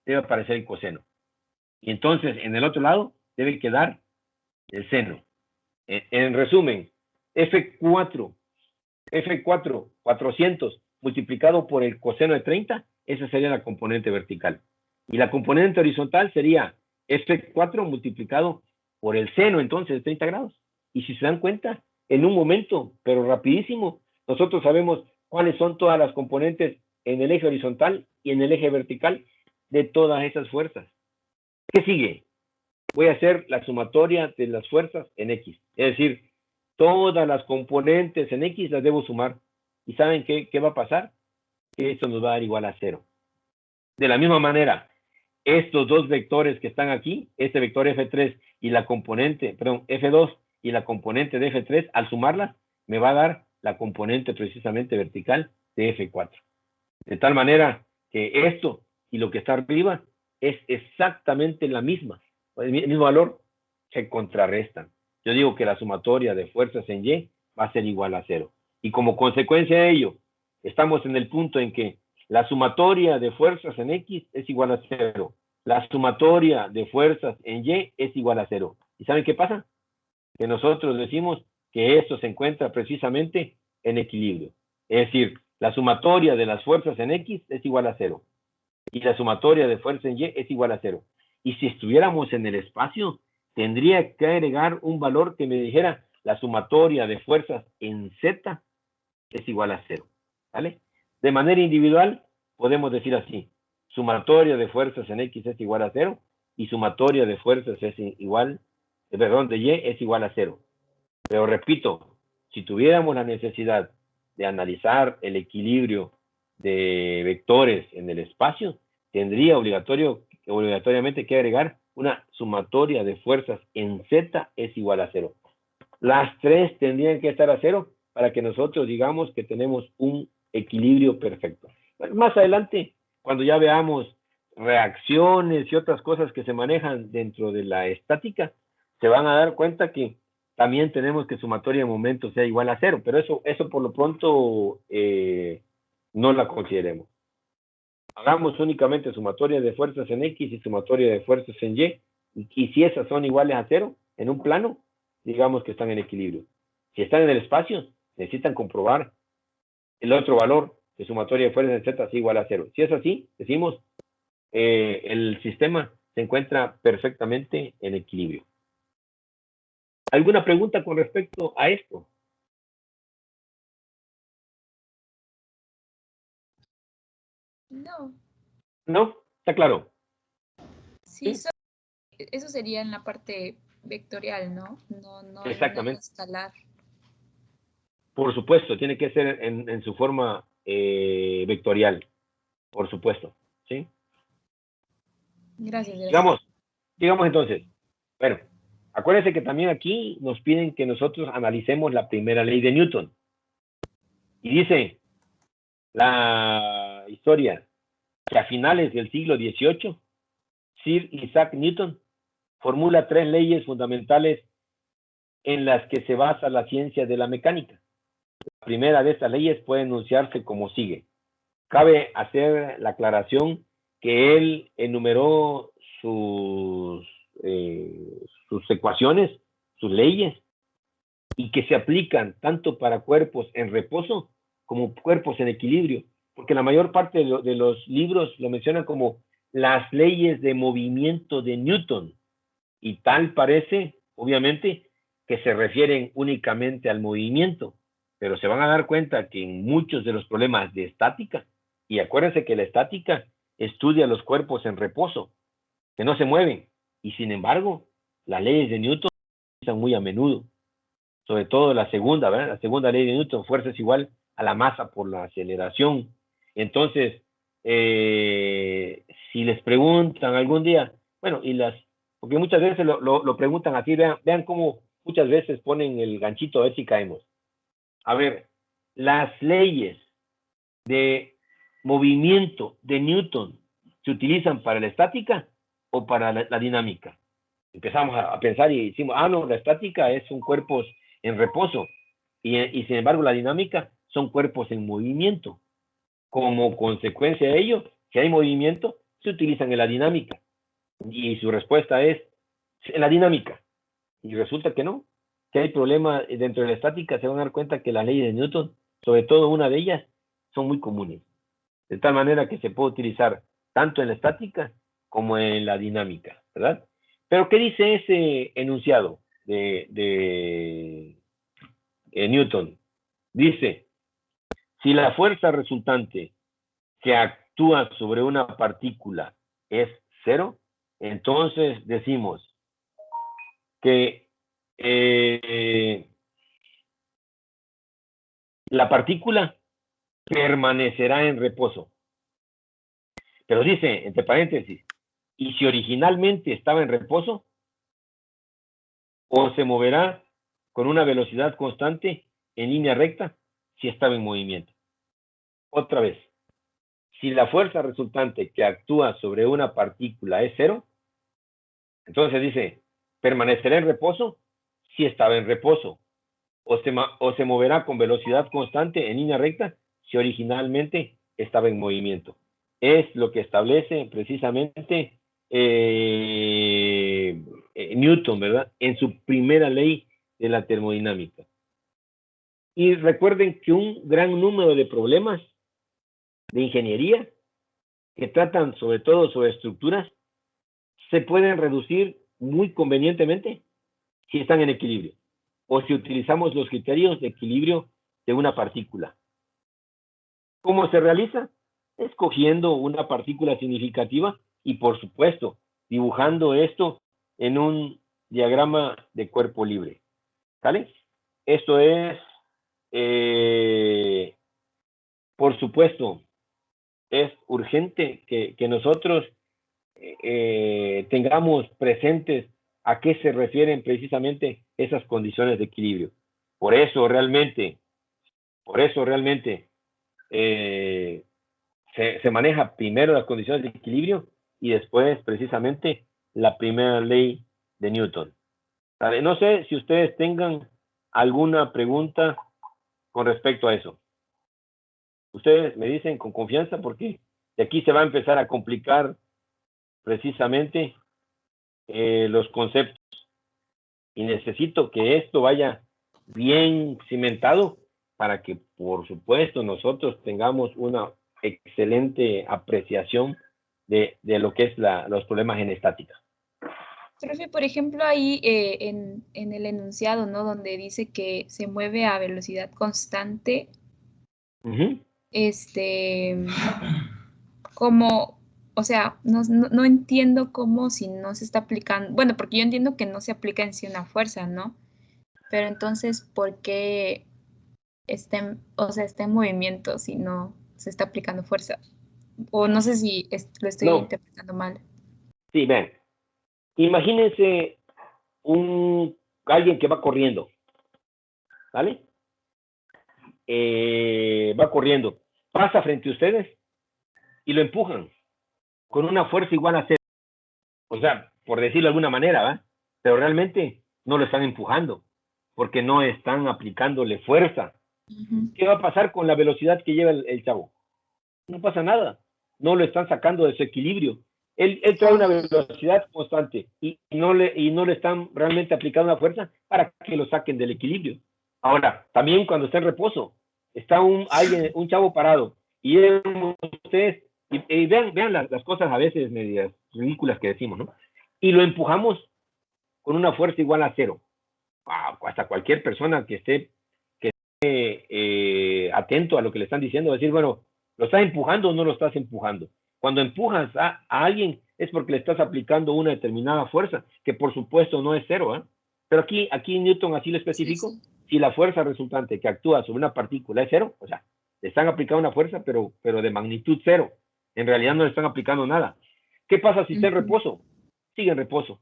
debe aparecer el coseno. Y entonces en el otro lado debe quedar el seno. En resumen, F4, 400 multiplicado por el coseno de 30, esa sería la componente vertical. Y la componente horizontal sería F4 multiplicado por el seno, entonces, de 30 grados. Y si se dan cuenta, en un momento, pero rapidísimo, nosotros sabemos cuáles son todas las componentes en el eje horizontal y en el eje vertical de todas esas fuerzas. ¿Qué sigue? Voy a hacer la sumatoria de las fuerzas en X. Es decir, todas las componentes en X las debo sumar. ¿Y saben qué va a pasar? Que esto nos va a dar igual a 0. De la misma manera, estos dos vectores que están aquí, este vector F3 y la componente, perdón, F2 y la componente de F3, al sumarlas, me va a dar la componente precisamente vertical de F4. De tal manera que esto y lo que está arriba es exactamente la misma. El mismo valor se contrarrestan. Yo digo que la sumatoria de fuerzas en Y va a ser igual a 0. Y como consecuencia de ello, estamos en el punto en que la sumatoria de fuerzas en X es igual a 0. La sumatoria de fuerzas en Y es igual a 0. ¿Y saben qué pasa? Que nosotros decimos que esto se encuentra precisamente en equilibrio. Es decir, la sumatoria de las fuerzas en X es igual a 0. Y la sumatoria de fuerzas en Y es igual a 0. Y si estuviéramos en el espacio, tendría que agregar un valor que me dijera la sumatoria de fuerzas en Z es igual a 0. ¿Vale? De manera individual, podemos decir así: sumatoria de fuerzas en X es igual a 0 y sumatoria de fuerzas es igual, de Y es igual a 0. Pero repito, si tuviéramos la necesidad de analizar el equilibrio de vectores en el espacio, tendría obligatoriamente que agregar una sumatoria de fuerzas en Z es igual a 0. Las tres tendrían que estar a 0 para que nosotros digamos que tenemos un equilibrio perfecto. Más adelante, cuando ya veamos reacciones y otras cosas que se manejan dentro de la estática, se van a dar cuenta que también tenemos que sumatoria de momentos sea igual a 0, pero eso por lo pronto no la consideremos. Hagamos únicamente sumatoria de fuerzas en X y sumatoria de fuerzas en y si esas son iguales a 0 en un plano, digamos que están en equilibrio. Si están en el espacio, necesitan comprobar el otro valor de sumatoria de fuerzas en Z es igual a 0. Si es así, decimos el sistema se encuentra perfectamente en equilibrio. ¿Alguna pregunta con respecto a esto? No, ¿No? ¿Está claro? sí, Sí. eso sería en la parte vectorial, ¿no? No en Exactamente. escalar. Por supuesto, tiene que ser en su forma vectorial. Por supuesto. ¿Sí? Gracias, gracias. Digamos entonces. Bueno, acuérdense que también aquí nos piden que nosotros analicemos la primera ley de Newton. Y dice la historia que a finales del siglo XVIII, Sir Isaac Newton formula 3 leyes fundamentales en las que se basa la ciencia de la mecánica. La primera de estas leyes puede enunciarse como sigue. Cabe hacer la aclaración que él enumeró sus ecuaciones, sus leyes, y que se aplican tanto para cuerpos en reposo como cuerpos en equilibrio, porque la mayor parte de los libros lo mencionan como las leyes de movimiento de Newton, y tal parece, obviamente, que se refieren únicamente al movimiento, pero se van a dar cuenta que en muchos de los problemas de estática, y acuérdense que la estática estudia los cuerpos en reposo, que no se mueven, y sin embargo, las leyes de Newton se utilizan muy a menudo, sobre todo la segunda, ¿verdad? La segunda ley de Newton, fuerza es igual a la masa por la aceleración. Entonces, si les preguntan algún día, bueno, porque muchas veces lo preguntan así, vean cómo muchas veces ponen el ganchito a ver si caemos. A ver, las leyes de movimiento de Newton se utilizan para la estática o para la dinámica. Empezamos a pensar y decimos, no, la estática son cuerpos en reposo y sin embargo la dinámica son cuerpos en movimiento. Como consecuencia de ello, si hay movimiento, se utilizan en la dinámica. Y su respuesta es en la dinámica. Y resulta que no, que hay problemas dentro de la estática. Se van a dar cuenta que las leyes de Newton, sobre todo una de ellas, son muy comunes. De tal manera que se puede utilizar tanto en la estática como en la dinámica, ¿verdad? Pero ¿qué dice ese enunciado de Newton? Dice, si la fuerza resultante que actúa sobre una partícula es 0, entonces decimos que la partícula permanecerá en reposo. Pero dice, entre paréntesis, y si originalmente estaba en reposo, o se moverá con una velocidad constante en línea recta si estaba en movimiento. Otra vez, si la fuerza resultante que actúa sobre una partícula es 0, entonces dice, permanecerá en reposo si estaba en reposo, o se moverá con velocidad constante en línea recta si originalmente estaba en movimiento. Es lo que establece precisamente Newton, ¿verdad? En su primera ley de la termodinámica. Y recuerden que un gran número de problemas de ingeniería que tratan sobre todo sobre estructuras se pueden reducir muy convenientemente si están en equilibrio o si utilizamos los criterios de equilibrio de una partícula. ¿Cómo se realiza? escogiendo una partícula significativa y, por supuesto, dibujando esto en un diagrama de cuerpo libre. ¿Vale? Esto es, por supuesto, es urgente que nosotros tengamos presentes a qué se refieren precisamente esas condiciones de equilibrio. Por eso realmente se maneja primero las condiciones de equilibrio y después precisamente la primera ley de Newton. ¿Vale? No sé si ustedes tengan alguna pregunta con respecto a eso. Ustedes me dicen con confianza porque de aquí se va a empezar a complicar precisamente los conceptos. Y necesito que esto vaya bien cimentado para que, por supuesto, nosotros tengamos una excelente apreciación de lo que es los problemas en estática. Profe, por ejemplo, ahí en el enunciado, ¿no? Donde dice que se mueve a velocidad constante, como, o sea, no entiendo cómo si no se está aplicando, bueno, porque yo entiendo que no se aplica en sí una fuerza, ¿no? Pero entonces, ¿por qué está en movimiento si no se está aplicando fuerza? O no sé si lo estoy interpretando mal. Sí, ven. Imagínense alguien que va corriendo, ¿vale? Va corriendo, pasa frente a ustedes y lo empujan con una fuerza igual a cero. O sea, por decirlo de alguna manera, ¿va? Pero realmente no lo están empujando porque no están aplicándole fuerza. ¿Qué va a pasar con la velocidad que lleva el chavo? No pasa nada. No lo están sacando de su equilibrio. Él trae una velocidad constante y no le están realmente aplicando una fuerza para que lo saquen del equilibrio. Ahora, también cuando está en reposo, está un chavo parado y ustedes, y vean las cosas a veces medias ridículas que decimos, ¿no? Y lo empujamos con una fuerza igual a cero. Hasta cualquier persona que esté atento a lo que le están diciendo, decir, bueno, ¿lo estás empujando o no lo estás empujando? Cuando empujas a alguien es porque le estás aplicando una determinada fuerza, que por supuesto no es cero, ¿eh? Pero aquí Newton así lo especificó. Sí. Si la fuerza resultante que actúa sobre una partícula es cero, o sea, le están aplicando una fuerza, pero de magnitud cero. En realidad no le están aplicando nada. ¿Qué pasa si está en reposo? Sigue en reposo.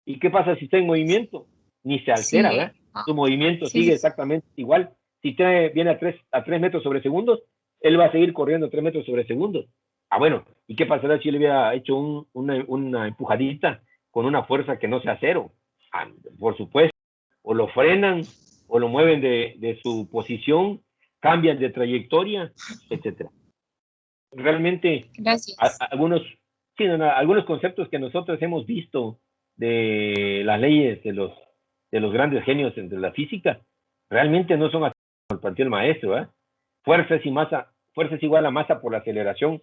¿Y qué pasa si está en movimiento? Ni se altera, ¿verdad? Su movimiento sigue exactamente igual. Si viene a 3 metros sobre segundos, él va a seguir corriendo 3 metros sobre segundos. Bueno, ¿y qué pasará si él hubiera hecho una empujadita con una fuerza que no sea cero? Por supuesto, o lo frenan, o lo mueven de su posición, cambian de trayectoria, etc. Realmente, algunos conceptos que nosotros hemos visto de las leyes de los grandes genios de la física, realmente no son así como planteó el maestro, ¿eh? Fuerza es igual a masa por la aceleración,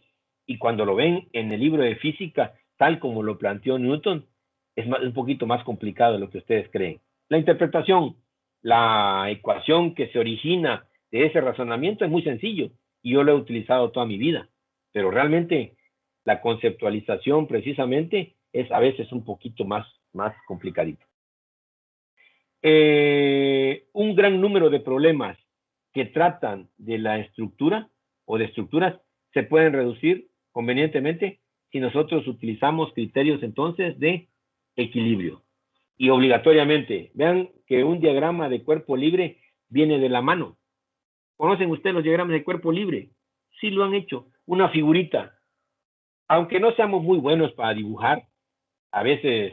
y cuando lo ven en el libro de física, tal como lo planteó Newton, es un poquito más complicado de lo que ustedes creen. La interpretación, la ecuación que se origina de ese razonamiento es muy sencillo, y yo lo he utilizado toda mi vida, pero realmente la conceptualización precisamente es a veces un poquito más complicadito. Un gran número de problemas que tratan de la estructura o de estructuras se pueden reducir convenientemente si nosotros utilizamos criterios entonces de equilibrio. Y obligatoriamente, vean que un diagrama de cuerpo libre viene de la mano. ¿Conocen ustedes los diagramas de cuerpo libre? Sí lo han hecho. Una figurita. Aunque no seamos muy buenos para dibujar, a veces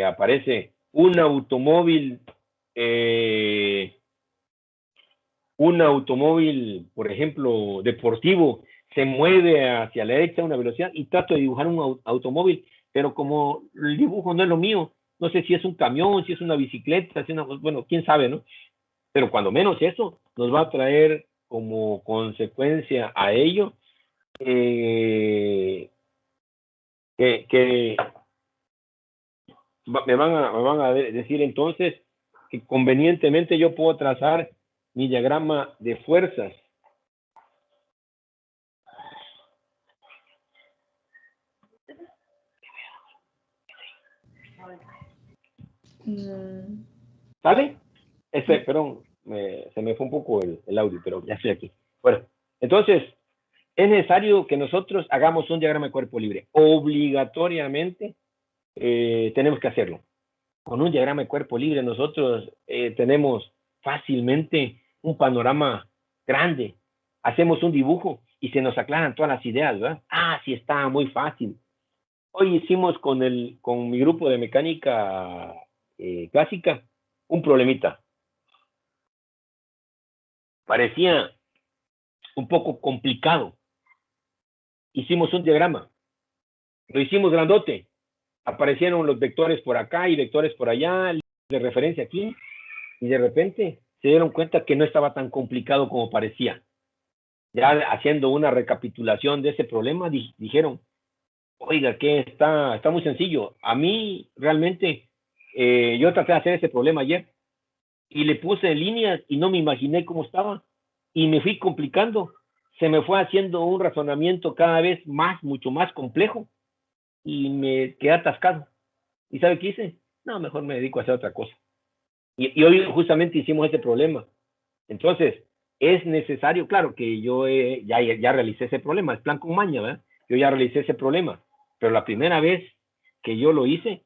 aparece un automóvil, por ejemplo, deportivo, se mueve hacia la derecha a una velocidad y trato de dibujar un automóvil, pero como el dibujo no es lo mío, no sé si es un camión, si es una bicicleta, bueno, quién sabe, ¿no? Pero cuando menos eso nos va a traer como consecuencia a ello que me van a decir entonces que convenientemente yo puedo trazar mi diagrama de fuerzas. ¿Sale? Perdón, se me fue un poco el audio, pero ya estoy aquí. Bueno, entonces, es necesario que nosotros hagamos un diagrama de cuerpo libre. Obligatoriamente tenemos que hacerlo. Con un diagrama de cuerpo libre nosotros tenemos fácilmente un panorama grande. Hacemos un dibujo y se nos aclaran todas las ideas, ¿verdad? Ah, sí, está muy fácil. Hoy hicimos con mi grupo de mecánica clásica un problemita. Parecía un poco complicado. Hicimos un diagrama. Lo hicimos grandote. Aparecieron los vectores por acá y vectores por allá, de referencia aquí, y de repente se dieron cuenta que no estaba tan complicado como parecía. Ya haciendo una recapitulación de ese problema, dijeron, oiga, que está muy sencillo. A mí realmente, yo traté de hacer ese problema ayer y le puse líneas y no me imaginé cómo estaba y me fui complicando. Se me fue haciendo un razonamiento cada vez mucho más complejo y me quedé atascado. ¿Y sabe qué hice? No, mejor me dedico a hacer otra cosa. Y hoy justamente hicimos ese problema. Entonces, es necesario, claro que yo ya realicé ese problema, es plan con maña, ¿verdad? Yo ya realicé ese problema, pero la primera vez que yo lo hice,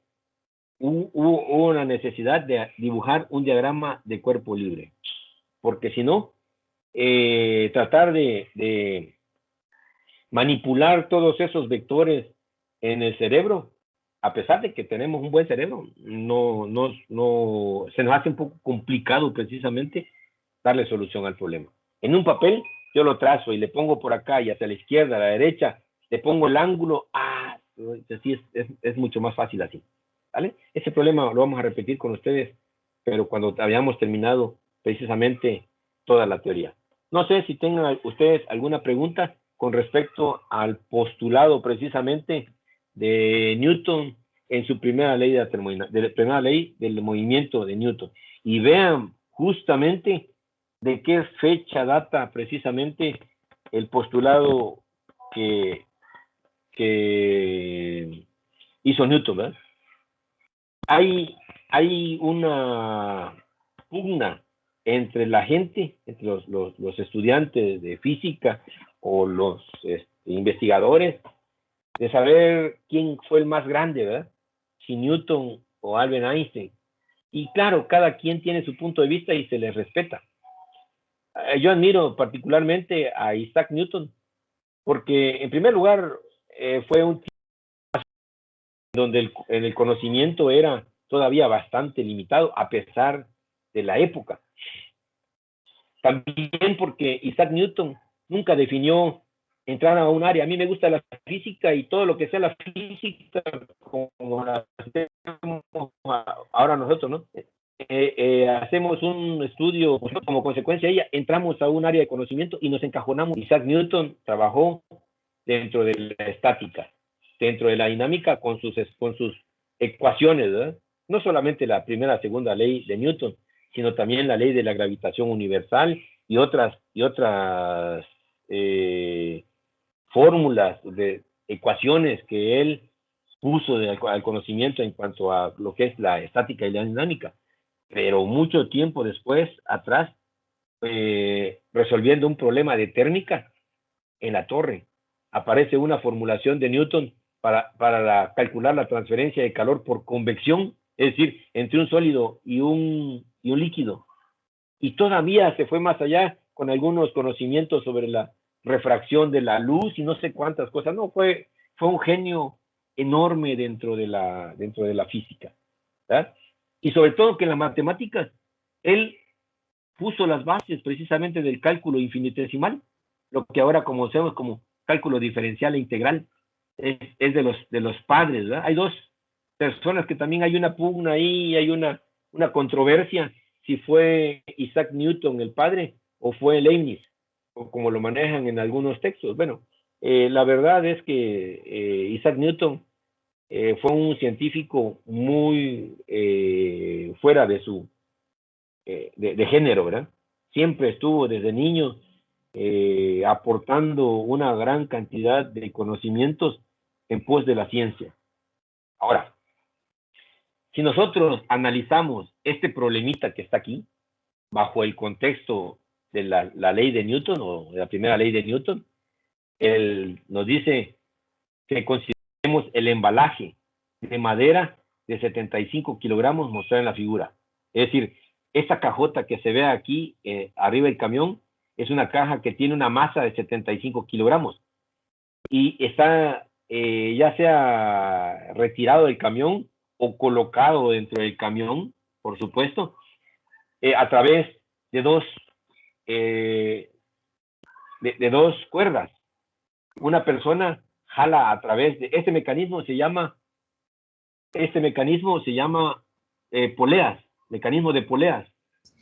hubo una necesidad de dibujar un diagrama de cuerpo libre, porque si no, tratar de manipular todos esos vectores en el cerebro, a pesar de que tenemos un buen cerebro, se nos hace un poco complicado precisamente darle solución al problema. En un papel yo lo trazo y le pongo por acá y hacia la izquierda, a la derecha, le pongo el ángulo, así es mucho más fácil así, ¿vale? Ese problema lo vamos a repetir con ustedes, pero cuando hayamos terminado precisamente toda la teoría. No sé si tengan ustedes alguna pregunta con respecto al postulado precisamente de Newton en su primera ley primera ley del movimiento de Newton. Y vean justamente de qué fecha data precisamente el postulado que hizo Newton, ¿verdad? Hay una pugna entre la gente, entre los estudiantes de física o los investigadores, de saber quién fue el más grande, ¿verdad? Si Newton o Albert Einstein. Y claro, cada quien tiene su punto de vista y se les respeta. Yo admiro particularmente a Isaac Newton, porque en primer lugar fue un tiempo donde el conocimiento era todavía bastante limitado, a pesar de la época. También porque Isaac Newton nunca definió entrar a un área. A mí me gusta la física y todo lo que sea la física, como la hacemos ahora nosotros, ¿no? Hacemos un estudio, como consecuencia de ella, entramos a un área de conocimiento y nos encajonamos. Isaac Newton trabajó dentro de la estática, dentro de la dinámica con sus ecuaciones, ¿verdad? No solamente la primera, segunda ley de Newton, sino también la ley de la gravitación universal y otras fórmulas de ecuaciones que él puso al conocimiento en cuanto a lo que es la estática y la dinámica. Pero mucho tiempo después, atrás, resolviendo un problema de térmica en la torre, aparece una formulación de Newton para calcular la transferencia de calor por convección, es decir, entre un sólido y un líquido. Y todavía se fue más allá con algunos conocimientos sobre la refracción de la luz y no sé cuántas cosas. No, fue un genio enorme dentro de la física, ¿verdad? Y sobre todo que en las matemáticas, él puso las bases precisamente del cálculo infinitesimal, lo que ahora conocemos como cálculo diferencial e integral, es de los padres, ¿verdad? Hay dos personas que también hay una pugna ahí, hay una controversia, si fue Isaac Newton el padre o fue Leibniz, o como lo manejan en algunos textos. Bueno, la verdad es que Isaac Newton fue un científico muy fuera de su de género, ¿verdad? Siempre estuvo desde niño aportando una gran cantidad de conocimientos en pos de la ciencia. Ahora, si nosotros analizamos este problemita que está aquí, bajo el contexto de la ley de Newton, o de la primera ley de Newton, nos dice que consideremos el embalaje de madera de 75 kilogramos mostrado en la figura. Es decir, esta cajota que se ve aquí arriba del camión es una caja que tiene una masa de 75 kilogramos y está ya sea retirado del camión o colocado dentro del camión, por supuesto, a través de dos cuerdas. Una persona jala a través de este mecanismo, se llama poleas, mecanismo de poleas,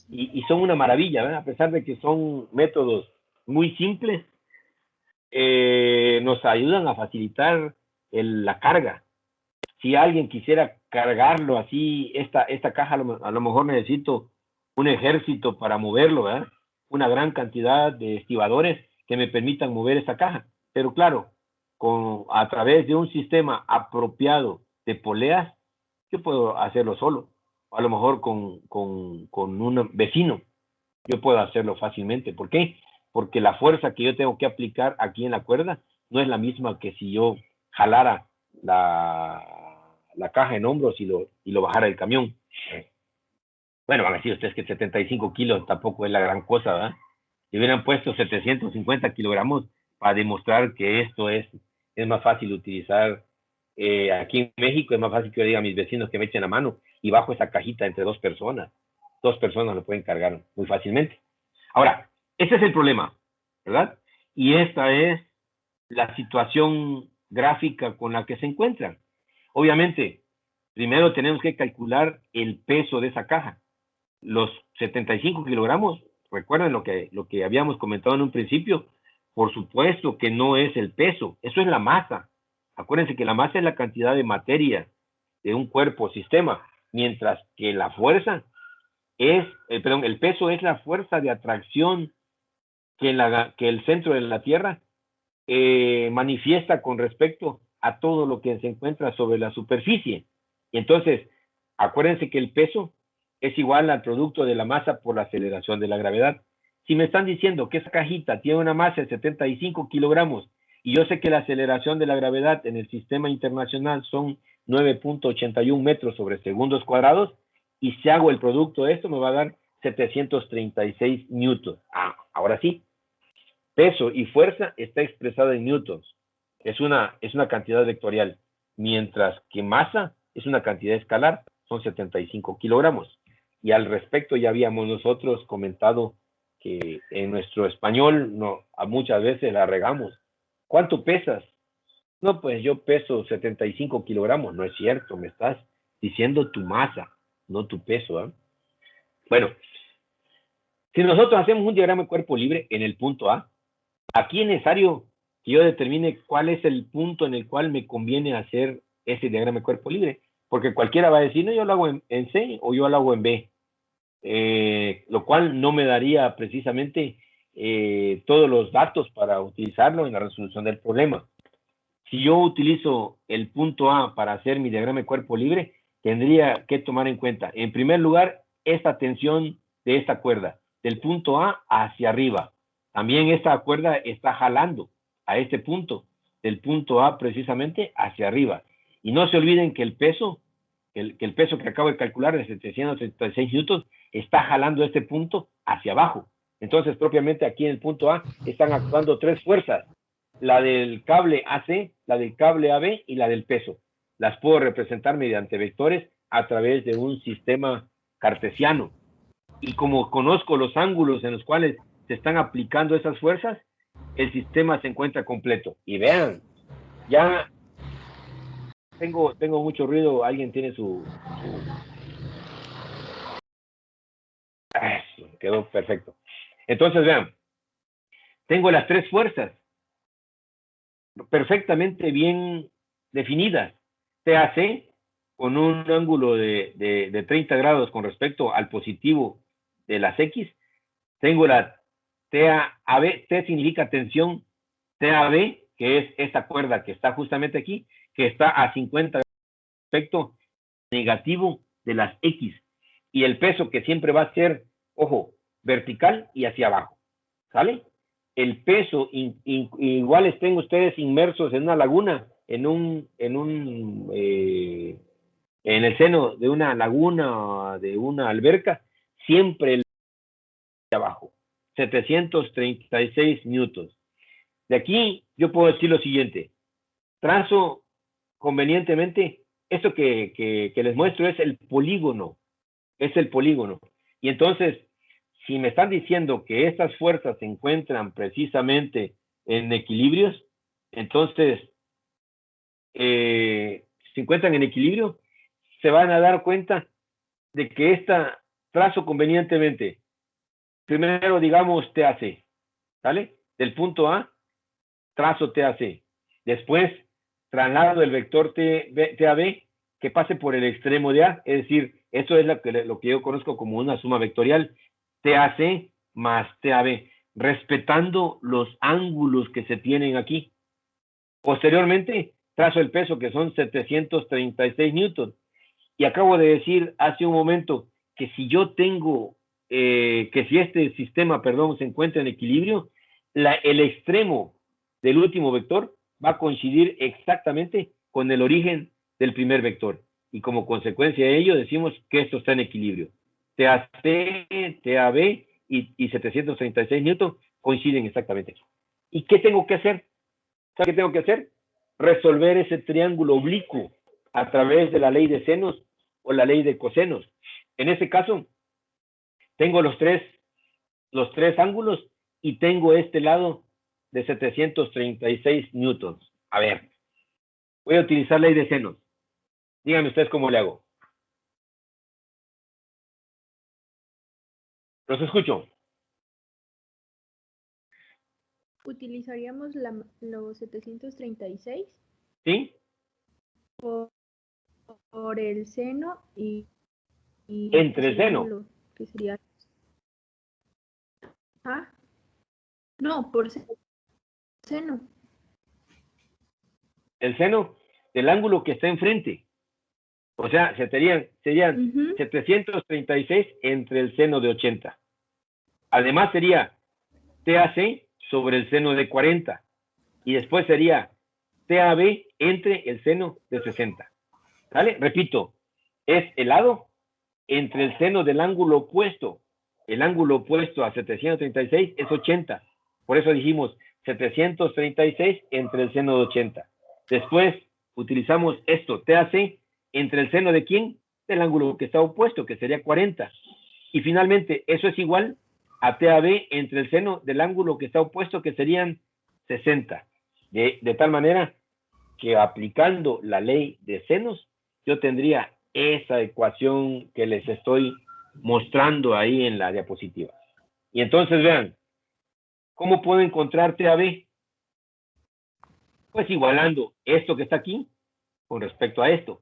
y son una maravilla, ¿verdad? A pesar de que son métodos muy simples, nos ayudan a facilitar la carga. Si alguien quisiera cargarlo así, esta caja a lo mejor necesito un ejército para moverlo, ¿verdad? Una gran cantidad de estibadores que me permitan mover esta caja. Pero claro, a través de un sistema apropiado de poleas, yo puedo hacerlo solo. A lo mejor con un vecino, yo puedo hacerlo fácilmente. ¿Por qué? Porque la fuerza que yo tengo que aplicar aquí en la cuerda no es la misma que si yo jalara la caja en hombros y lo bajara del camión. Bueno, van a decir ustedes que 75 kilos tampoco es la gran cosa, ¿verdad? Si hubieran puesto 750 kilogramos para demostrar que esto es más fácil utilizar aquí en México, es más fácil que yo diga a mis vecinos que me echen la mano y bajo esa cajita entre dos personas. Dos personas lo pueden cargar muy fácilmente. Ahora, ese es el problema, ¿verdad? Y esta es la situación gráfica con la que se encuentran. Obviamente, primero tenemos que calcular el peso de esa caja. Los 75 kilogramos, recuerden lo que habíamos comentado en un principio, por supuesto que no es el peso, eso es la masa. Acuérdense que la masa es la cantidad de materia de un cuerpo o sistema, mientras que la fuerza el peso es la fuerza de atracción que el centro de la Tierra manifiesta con respecto a todo lo que se encuentra sobre la superficie. Y entonces, acuérdense que el peso es igual al producto de la masa por la aceleración de la gravedad. Si me están diciendo que esa cajita tiene una masa de 75 kilogramos y yo sé que la aceleración de la gravedad en el sistema internacional son 9.81 metros sobre segundos cuadrados, y si hago el producto de esto me va a dar 736 newtons. Ahora sí, peso y fuerza está expresada en newtons. Es una cantidad vectorial, mientras que masa es una cantidad escalar, son 75 kilogramos. Y al respecto ya habíamos nosotros comentado que en nuestro español muchas veces la regamos. ¿Cuánto pesas? No, pues yo peso 75 kilogramos. No es cierto, me estás diciendo tu masa, no tu peso, ¿eh? Bueno, si nosotros hacemos un diagrama de cuerpo libre en el punto A, aquí es necesario que yo determine cuál es el punto en el cual me conviene hacer ese diagrama de cuerpo libre, porque cualquiera va a decir, no, yo lo hago en C o yo lo hago en B, lo cual no me daría precisamente todos los datos para utilizarlo en la resolución del problema. Si yo utilizo el punto A para hacer mi diagrama de cuerpo libre, tendría que tomar en cuenta, en primer lugar, esta tensión de esta cuerda, del punto A hacia arriba. También esta cuerda está jalando a este punto, del punto A precisamente hacia arriba. Y no se olviden que el peso, que el peso que acabo de calcular de 736 newtons, está jalando este punto hacia abajo. Entonces, propiamente aquí en el punto A están actuando tres fuerzas: la del cable AC, la del cable AB y la del peso. Las puedo representar mediante vectores a través de un sistema cartesiano. Y como conozco los ángulos en los cuales se están aplicando esas fuerzas, el sistema se encuentra completo. Y vean, ya tengo mucho ruido, alguien tiene Eso, quedó perfecto. Entonces, vean, tengo las tres fuerzas perfectamente bien definidas. TAC con un ángulo de 30 grados con respecto al positivo de las X. Tengo la TAB, T significa tensión, TAB, que es esta cuerda que está justamente aquí, que está a 50 respecto negativo de las X. Y el peso que siempre va a ser, ojo, vertical y hacia abajo. ¿Sale? El peso, igual estén ustedes inmersos en una laguna, en el seno de una laguna, de una alberca, siempre el de abajo, 736 newtons. De aquí yo puedo decir lo siguiente, trazo convenientemente, esto que les muestro es el polígono, y entonces, si me están diciendo que estas fuerzas se encuentran precisamente en equilibrios, entonces, se encuentran en equilibrio, se van a dar cuenta de que esta trazo convenientemente, primero digamos TAC, ¿vale? Del punto A, trazo TAC. Después, traslado del vector TAB que pase por el extremo de A, es decir, eso es lo que yo conozco como una suma vectorial, TAC más TAB, respetando los ángulos que se tienen aquí. Posteriormente, trazo el peso, que son 736 newtons. Y acabo de decir hace un momento que si yo tengo, que si este sistema, perdón, se encuentra en equilibrio, el extremo del último vector va a coincidir exactamente con el origen del primer vector. Y como consecuencia de ello, decimos que esto está en equilibrio. TAC, TAB y 736 newtons coinciden exactamente. ¿Y qué tengo que hacer? ¿Sabe qué tengo que hacer? Resolver ese triángulo oblicuo a través de la ley de senos o la ley de cosenos. En este caso, tengo los tres ángulos y tengo este lado de 736 newtons. A ver, voy a utilizar ley de senos. Díganme ustedes cómo le hago. Los escucho. Utilizaríamos los 736 ¿Sí? por el seno y entre el seno. Que sería... ¿Ah? No, por seno. El seno del ángulo que está enfrente. O sea, serían 736 entre el seno de 80. Además sería TAC sobre el seno de 40. Y después sería TAB entre el seno de 60. ¿Vale? Repito, es el lado entre el seno del ángulo opuesto. El ángulo opuesto a 736 es 80. Por eso dijimos 736 entre el seno de 80. Después utilizamos esto, TAC, entre el seno de ¿quién? Del ángulo que está opuesto, que sería 40. Y finalmente, eso es igual a TAB entre el seno del ángulo que está opuesto, que serían 60. De tal manera que aplicando la ley de senos, yo tendría esa ecuación que les estoy mostrando ahí en la diapositiva. Y entonces vean, ¿cómo puedo encontrar TAB? Pues igualando esto que está aquí con respecto a esto.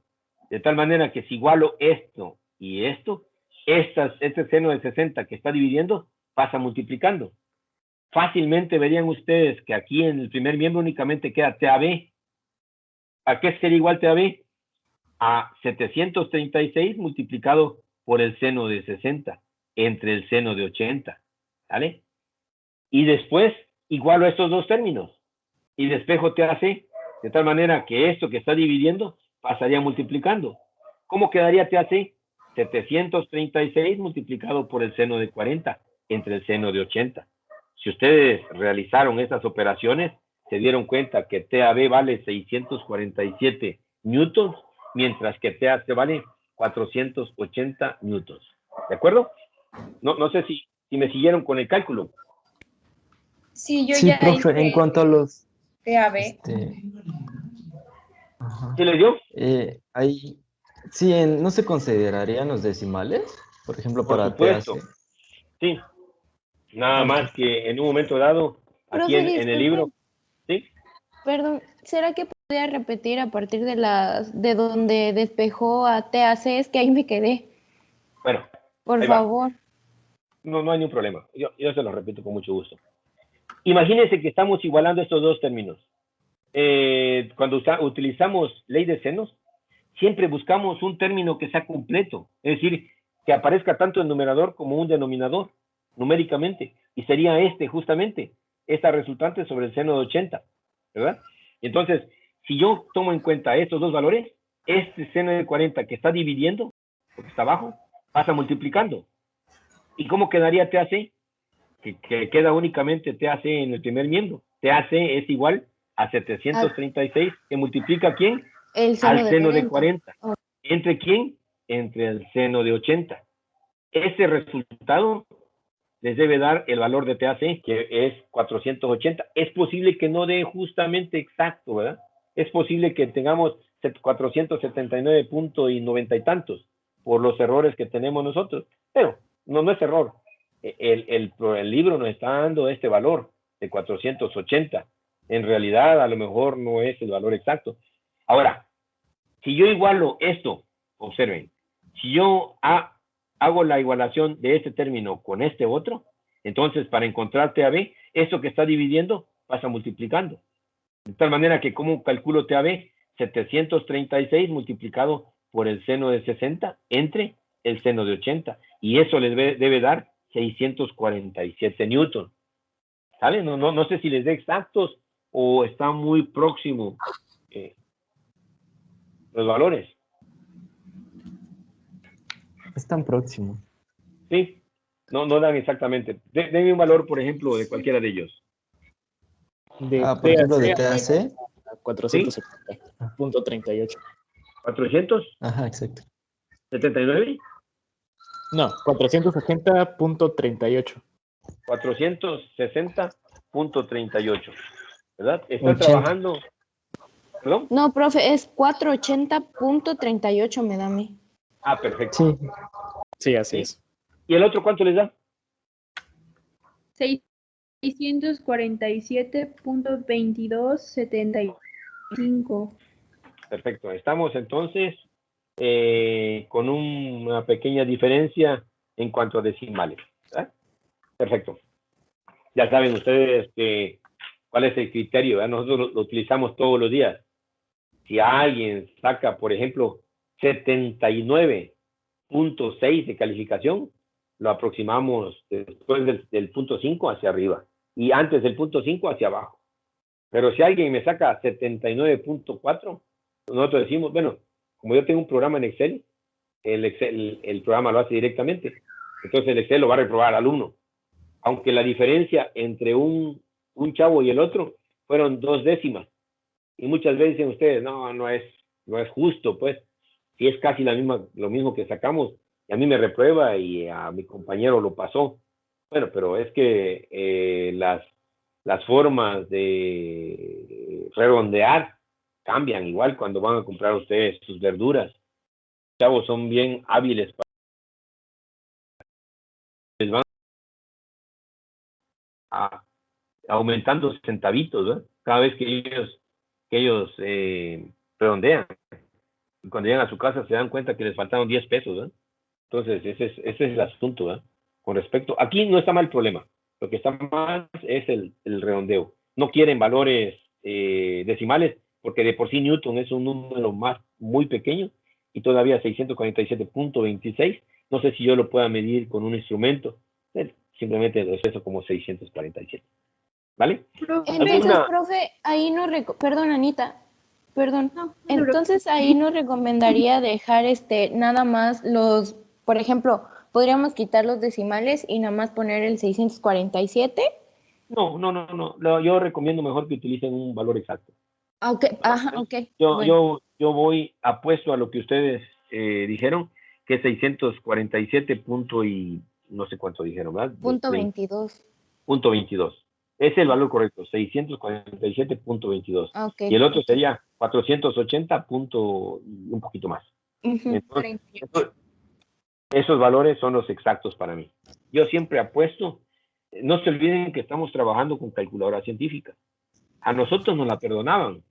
De tal manera que si igualo esto y esto, este seno de 60 que está dividiendo pasa multiplicando. Fácilmente verían ustedes que aquí en el primer miembro únicamente queda TAB. ¿A qué sería igual TAB? A 736 multiplicado por el seno de 60 entre el seno de 80. ¿Vale? Y después igualo estos dos términos y despejo TAC, de tal manera que esto que está dividiendo pasaría multiplicando. ¿Cómo quedaría TAC? 736 multiplicado por el seno de 40 entre el seno de 80. Si ustedes realizaron estas operaciones, se dieron cuenta que TAB vale 647 newtons, mientras que TAC vale 480 newtons. ¿De acuerdo? No sé si me siguieron con el cálculo. Sí, yo Sí, ya profe, hice en cuanto a los... TAB. Ajá. ¿Sí les dio? Ahí, sí, ¿no se considerarían los decimales? Por ejemplo, Por para supuesto. TAC. Sí. Nada más que en un momento dado, aquí Profe, en el libro. ¿Sí? Perdón, ¿será que podría repetir a partir de donde despejó a TAC? Es que ahí me quedé. Bueno, Por ahí va. favor. No hay ningún problema. Yo se lo repito con mucho gusto. Imagínense que estamos igualando estos dos términos. cuando utilizamos ley de senos, siempre buscamos un término que sea completo, es decir, que aparezca tanto el numerador como un denominador, numéricamente, y sería justamente, esta resultante sobre el seno de 80, ¿verdad? Entonces, si yo tomo en cuenta estos dos valores, este seno de 40 que está dividiendo, porque está abajo, pasa multiplicando. ¿Y cómo quedaría TAC? Que queda únicamente TAC en el primer miembro. TAC es igual a 736, que multiplica ¿a quién? El seno Al seno de 40. 40. ¿Entre quién? Entre el seno de 80. Ese resultado les debe dar el valor de TAC, que es 480. Es posible que no dé justamente exacto, ¿verdad? Es posible que tengamos 479 puntos y 90 y tantos por los errores que tenemos nosotros, pero no es error. El libro nos está dando este valor de 480. En realidad, a lo mejor no es el valor exacto. Ahora, si yo igualo esto, observen, si yo hago la igualación de este término con este otro, entonces para encontrar TAB, esto que está dividiendo pasa multiplicando. De tal manera que, ¿cómo calculo TAB? 736 multiplicado por el seno de 60 entre el seno de 80. Y eso les debe dar 647 newton. ¿Sale? No sé si les dé exactos o está muy próximo los valores. Es tan próximo. Sí, no dan exactamente. Denme un valor, por ejemplo, de cualquiera de ellos. Por ejemplo, de TAC. 470.38. 400, Ajá, exacto. 79, No, 470.38. 460.38, ¿verdad? Está 80. trabajando. ¿Perdón? No, profe, es 480.38 me da a mí. Ah, perfecto. Sí. Sí, así es. ¿Y el otro cuánto les da? 647.2275. Perfecto. Estamos entonces con una pequeña diferencia en cuanto a decimales, ¿verdad? Perfecto. Ya saben ustedes cuál es el criterio, ¿verdad? Nosotros lo utilizamos todos los días. Si alguien saca, por ejemplo, 79.6 de calificación, lo aproximamos después del punto 5 hacia arriba y antes del punto 5 hacia abajo. Pero si alguien me saca 79.4, nosotros decimos, bueno, como yo tengo un programa en Excel, el programa lo hace directamente. Entonces el Excel lo va a reprobar al alumno. Aunque la diferencia entre un chavo y el otro fueron 2 décimas. Y muchas veces dicen ustedes, no es justo, pues, si es casi lo mismo que sacamos, y a mí me reprueba y a mi compañero lo pasó. Bueno, pero es que las formas de redondear cambian igual cuando van a comprar ustedes sus verduras. Los chavos son bien hábiles para les van aumentando centavitos, ¿verdad? Cada vez que ellos redondean. Y cuando llegan a su casa se dan cuenta que les faltaron 10 pesos, ¿verdad? Entonces, ese es el asunto, ¿verdad? Con respecto, aquí no está mal el problema. Lo que está mal es el redondeo. No quieren valores decimales, porque de por sí Newton es un número muy pequeño, y todavía 647.26. No sé si yo lo pueda medir con un instrumento. Simplemente lo expreso como 647. ¿Vale? Entonces, profe, ahí no... Perdón, Anita. Perdón. Entonces, ahí nos recomendaría dejar nada más los... Por ejemplo, ¿podríamos quitar los decimales y nada más poner el 647? No. Yo recomiendo mejor que utilicen un valor exacto. Ok, ajá, ok. Yo voy apuesto a lo que ustedes dijeron, que es 647 punto y no sé cuánto dijeron, ¿verdad? Punto 22. Punto 22. Es el valor correcto, 647.22. Okay, y el otro sería 480 punto y un poquito más. Entonces, esos valores son los exactos para mí. Yo siempre apuesto, no se olviden que estamos trabajando con calculadora científica. A nosotros nos la perdonaban.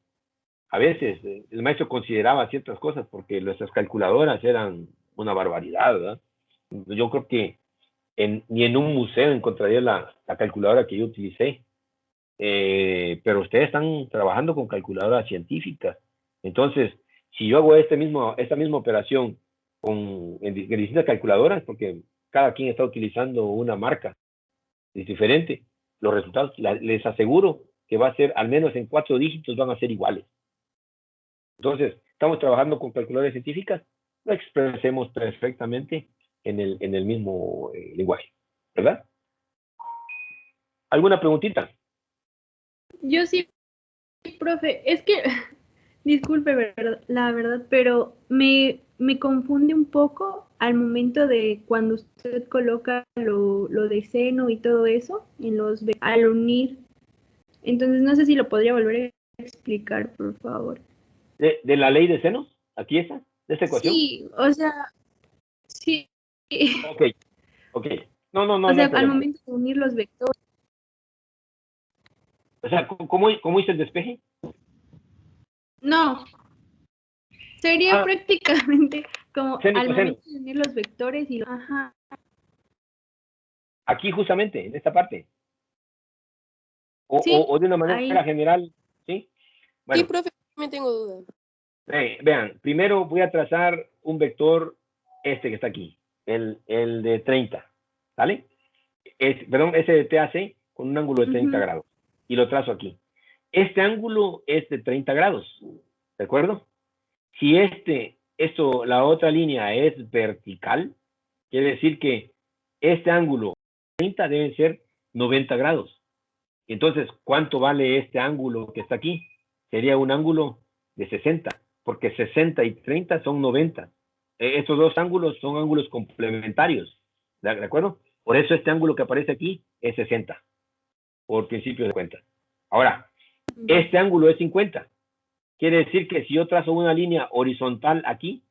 A veces el maestro consideraba ciertas cosas porque nuestras calculadoras eran una barbaridad, ¿verdad? Yo creo que ni en un museo encontraría la calculadora que yo utilicé. pero ustedes están trabajando con calculadoras científicas. Entonces, si yo hago esta misma operación en distintas calculadoras, porque cada quien está utilizando una marca, es diferente, los resultados les aseguro que va a ser, al menos en 4 dígitos van a ser iguales. Entonces, estamos trabajando con calculadoras científicas, lo expresemos perfectamente en el mismo lenguaje, ¿verdad? ¿Alguna preguntita? Yo sí, profe, es que, disculpe, la verdad, pero me confunde un poco al momento de cuando usted coloca lo de seno y todo eso al unir. Entonces, no sé si lo podría volver a explicar, por favor. ¿De la ley de senos? ¿Aquí está? ¿De esta ecuación? Sí, o sea, sí. Ok. No O hay sea, al problema. momento de unir los vectores. O sea, ¿cómo hice el despeje? No, sería prácticamente como seno y al coseno. momento de unir los vectores y... Ajá. Aquí justamente, en esta parte. Sí, O de una manera ahí. general, ¿sí? Bueno, Sí, profe, me tengo duda. vean, primero voy a trazar un vector, este que está aquí, el de 30, ¿vale? Perdón, ese de TAC con un ángulo de 30 grados. Y lo trazo aquí. Este ángulo es de 30 grados, ¿de acuerdo? Si la otra línea es vertical, quiere decir que este ángulo 30 debe ser 90 grados. Entonces, ¿cuánto vale este ángulo que está aquí? Sería un ángulo de 60, porque 60 y 30 son 90. Estos dos ángulos son ángulos complementarios, ¿de acuerdo? Por eso este ángulo que aparece aquí es 60, por principio de cuenta. Ahora, este ángulo es 50. Quiere decir que si yo trazo una línea horizontal aquí,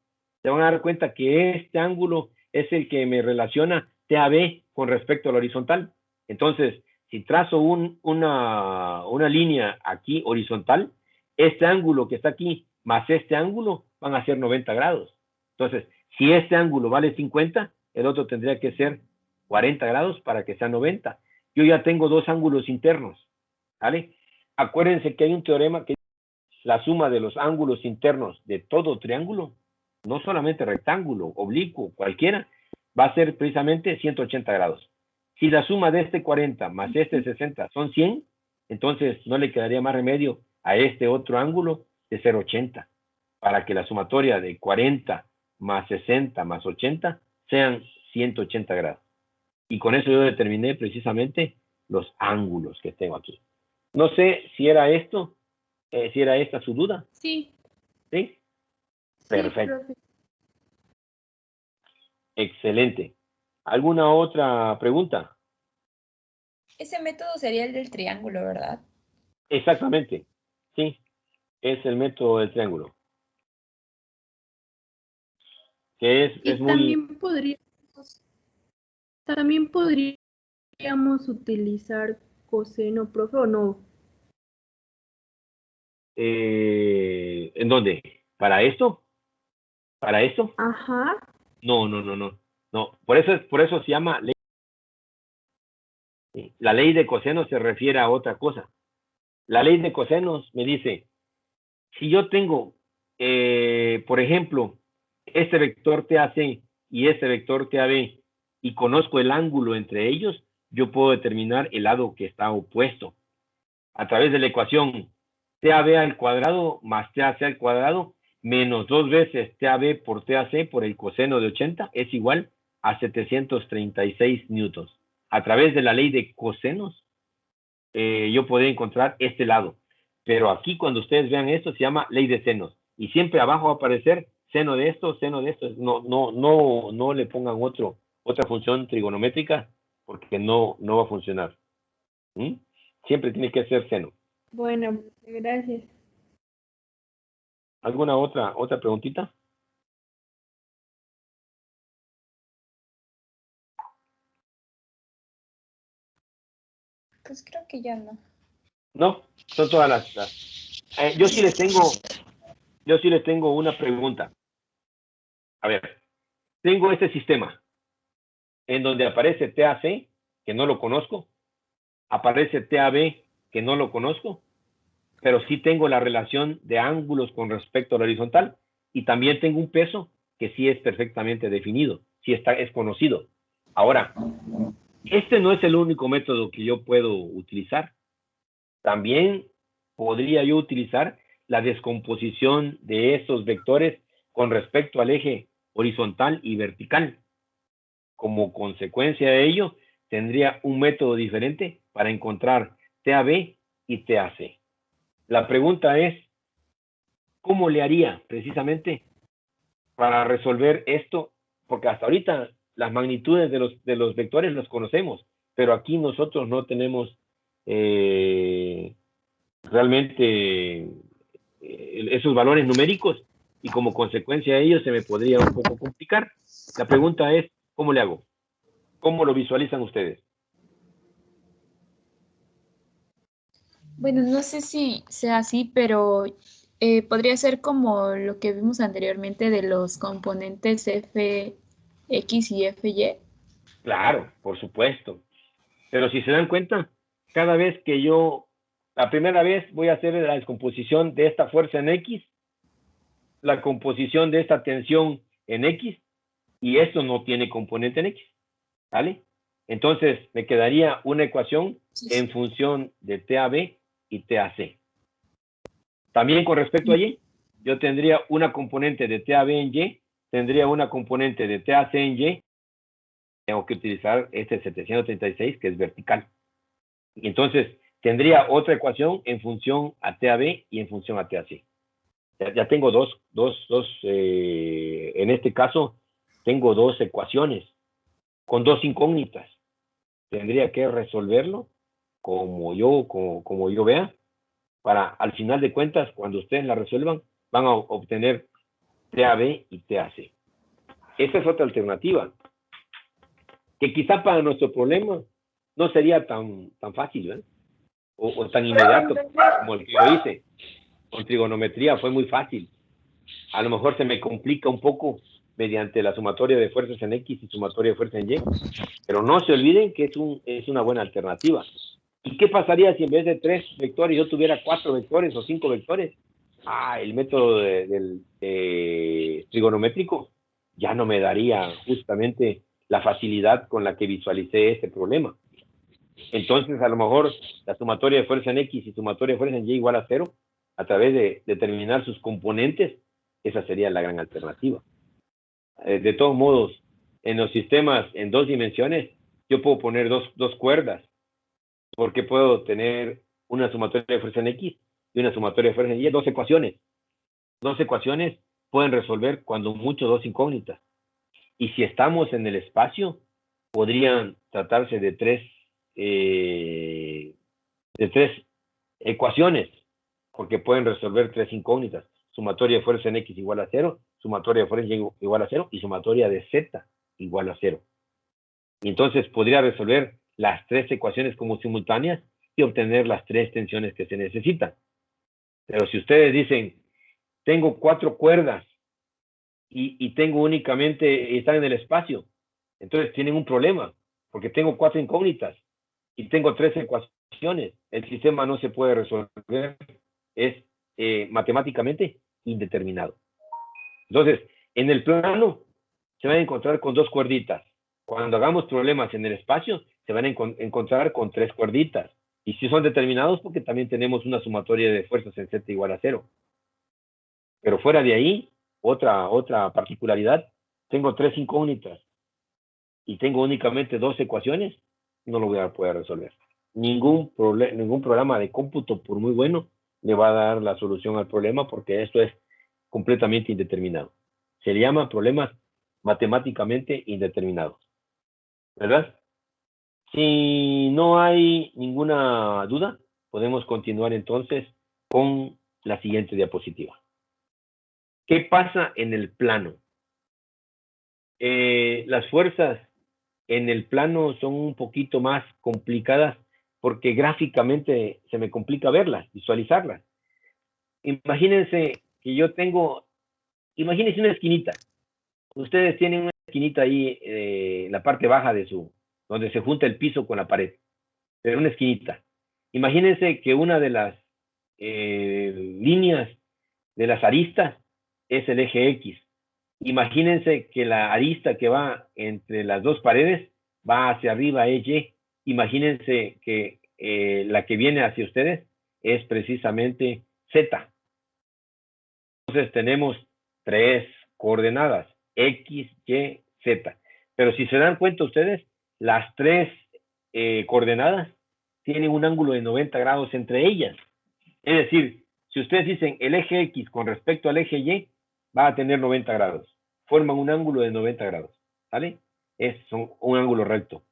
se van a dar cuenta que este ángulo es el que me relaciona TAB con respecto al horizontal. Entonces, si trazo una línea aquí horizontal, este ángulo que está aquí más este ángulo van a ser 90 grados. Entonces, si este ángulo vale 50, el otro tendría que ser 40 grados para que sea 90. Yo ya tengo dos ángulos internos, ¿vale? Acuérdense que hay un teorema que la suma de los ángulos internos de todo triángulo, no solamente rectángulo, oblicuo, cualquiera, va a ser precisamente 180 grados. Si la suma de este 40 más este 60 son 100, entonces no le quedaría más remedio a este otro ángulo de ser 80, para que la sumatoria de 40 más 60 más 80 sean 180 grados. Y con eso yo determiné precisamente los ángulos que tengo aquí. No sé si era esto, si era esta su duda. Sí. ¿Sí? Perfecto. Sí, excelente. ¿Alguna otra pregunta? Ese método sería el del triángulo, ¿verdad? Exactamente. Sí, es el método del triángulo. Que es muy... También podríamos utilizar coseno, profe, ¿o no? ¿En dónde? ¿Para esto? ¿Para esto? Ajá. No. No, por eso se llama ley. La ley de cosenos se refiere a otra cosa. La ley de cosenos me dice, si yo tengo, por ejemplo, este vector TAC y este vector TAB y conozco el ángulo entre ellos, yo puedo determinar el lado que está opuesto a través de la ecuación TAB al cuadrado más TAC al cuadrado menos 2 veces TAB por TAC por el coseno de 80 es igual a 736 newtons. A través de la ley de cosenos, yo podría encontrar este lado. Pero aquí cuando ustedes vean esto se llama ley de senos. Y siempre abajo va a aparecer seno de esto, seno de esto. No le pongan otra función trigonométrica porque no va a funcionar. ¿Mm? Siempre tiene que ser seno. Bueno, gracias. ¿Alguna otra preguntita? Pues creo que ya no. No, son todas las yo sí les tengo una pregunta. A ver, tengo este sistema en donde aparece TAC, que no lo conozco, aparece TAB, que no lo conozco, pero sí tengo la relación de ángulos con respecto a la horizontal, y también tengo un peso que sí es perfectamente definido, sí es conocido. Ahora, este no es el único método que yo puedo utilizar. También podría yo utilizar la descomposición de estos vectores con respecto al eje horizontal y vertical. Como consecuencia de ello, tendría un método diferente para encontrar TAB y TAC. La pregunta es, ¿cómo le haría precisamente para resolver esto? Porque hasta ahorita las magnitudes de los vectores los conocemos, pero aquí nosotros no tenemos realmente esos valores numéricos, y como consecuencia de ello se me podría un poco complicar. La pregunta es, ¿cómo le hago? ¿Cómo lo visualizan ustedes? Bueno, no sé si sea así, pero podría ser como lo que vimos anteriormente de los componentes Fx y Fy. Claro, por supuesto. Pero si se dan cuenta, cada vez que yo, la primera vez voy a hacer la descomposición de esta fuerza en X, la composición de esta tensión en X, y esto no tiene componente en X, ¿vale? Entonces me quedaría una ecuación en función de TAB y TAC. También con respecto a Y, yo tendría una componente de TAB en Y, tendría una componente de TAC en Y, tengo que utilizar este 736 que es vertical. Y entonces tendría otra ecuación en función a TAB y en función a TAC. Ya tengo en este caso, tengo dos ecuaciones con dos incógnitas. Tendría que resolverlo como yo vea, para al final de cuentas, cuando ustedes la resuelvan, van a obtener TAB y TAC. Esa es otra alternativa, que quizá para nuestro problema no sería tan fácil, ¿eh? O tan inmediato como el que yo hice. Con trigonometría fue muy fácil. A lo mejor se me complica un poco mediante la sumatoria de fuerzas en X y sumatoria de fuerzas en Y, pero no se olviden que es una buena alternativa. ¿Y qué pasaría si en vez de 3 vectores yo tuviera 4 vectores o 5 vectores? El método trigonométrico ya no me daría justamente la facilidad con la que visualicé este problema. Entonces, a lo mejor la sumatoria de fuerza en X y sumatoria de fuerza en Y igual a 0, a través de determinar sus componentes, esa sería la gran alternativa. De todos modos, en los sistemas en 2 dimensiones, yo puedo poner dos cuerdas, porque puedo tener una sumatoria de fuerza en X y una sumatoria de fuerza en Y, 2 ecuaciones. 2 ecuaciones pueden resolver cuando mucho 2 incógnitas. Y si estamos en el espacio, podrían tratarse de 3 ecuaciones, porque pueden resolver 3 incógnitas. Sumatoria de fuerza en X igual a 0, sumatoria de fuerza en Y igual a 0 y sumatoria de Z igual a 0. Y entonces podría resolver las 3 ecuaciones como simultáneas y obtener las 3 tensiones que se necesitan. Pero si ustedes dicen, tengo 4 cuerdas y tengo únicamente, están en el espacio, entonces tienen un problema, porque tengo 4 incógnitas y tengo 3 ecuaciones. El sistema no se puede resolver, es matemáticamente indeterminado. Entonces, en el plano se van a encontrar con 2 cuerditas. Cuando hagamos problemas en el espacio, se van a encontrar con 3 cuerditas. Y si son determinados, porque también tenemos una sumatoria de fuerzas en Z igual a 0. Pero fuera de ahí, otra particularidad, tengo 3 incógnitas y tengo únicamente 2 ecuaciones, no lo voy a poder resolver. Ningún programa de cómputo, por muy bueno, le va a dar la solución al problema, porque esto es completamente indeterminado. Se le llama problemas matemáticamente indeterminados, ¿verdad? Si no hay ninguna duda, podemos continuar entonces con la siguiente diapositiva. ¿Qué pasa en el plano? Las fuerzas en el plano son un poquito más complicadas porque gráficamente se me complica verlas, visualizarlas. Imagínense que yo tengo, imagínense una esquinita. Ustedes tienen una esquinita ahí, en la parte baja donde se junta el piso con la pared, pero una esquinita. Imagínense que una de las líneas de las aristas es el eje X. Imagínense que la arista que va entre las dos paredes va hacia arriba, es Y. Imagínense que la que viene hacia ustedes es precisamente Z. Entonces tenemos 3 coordenadas, X, Y, Z. Pero si se dan cuenta ustedes, las 3 coordenadas tienen un ángulo de 90 grados entre ellas. Es decir, si ustedes dicen el eje X con respecto al eje Y, va a tener 90 grados. Forman un ángulo de 90 grados. ¿Vale? Es un ángulo recto.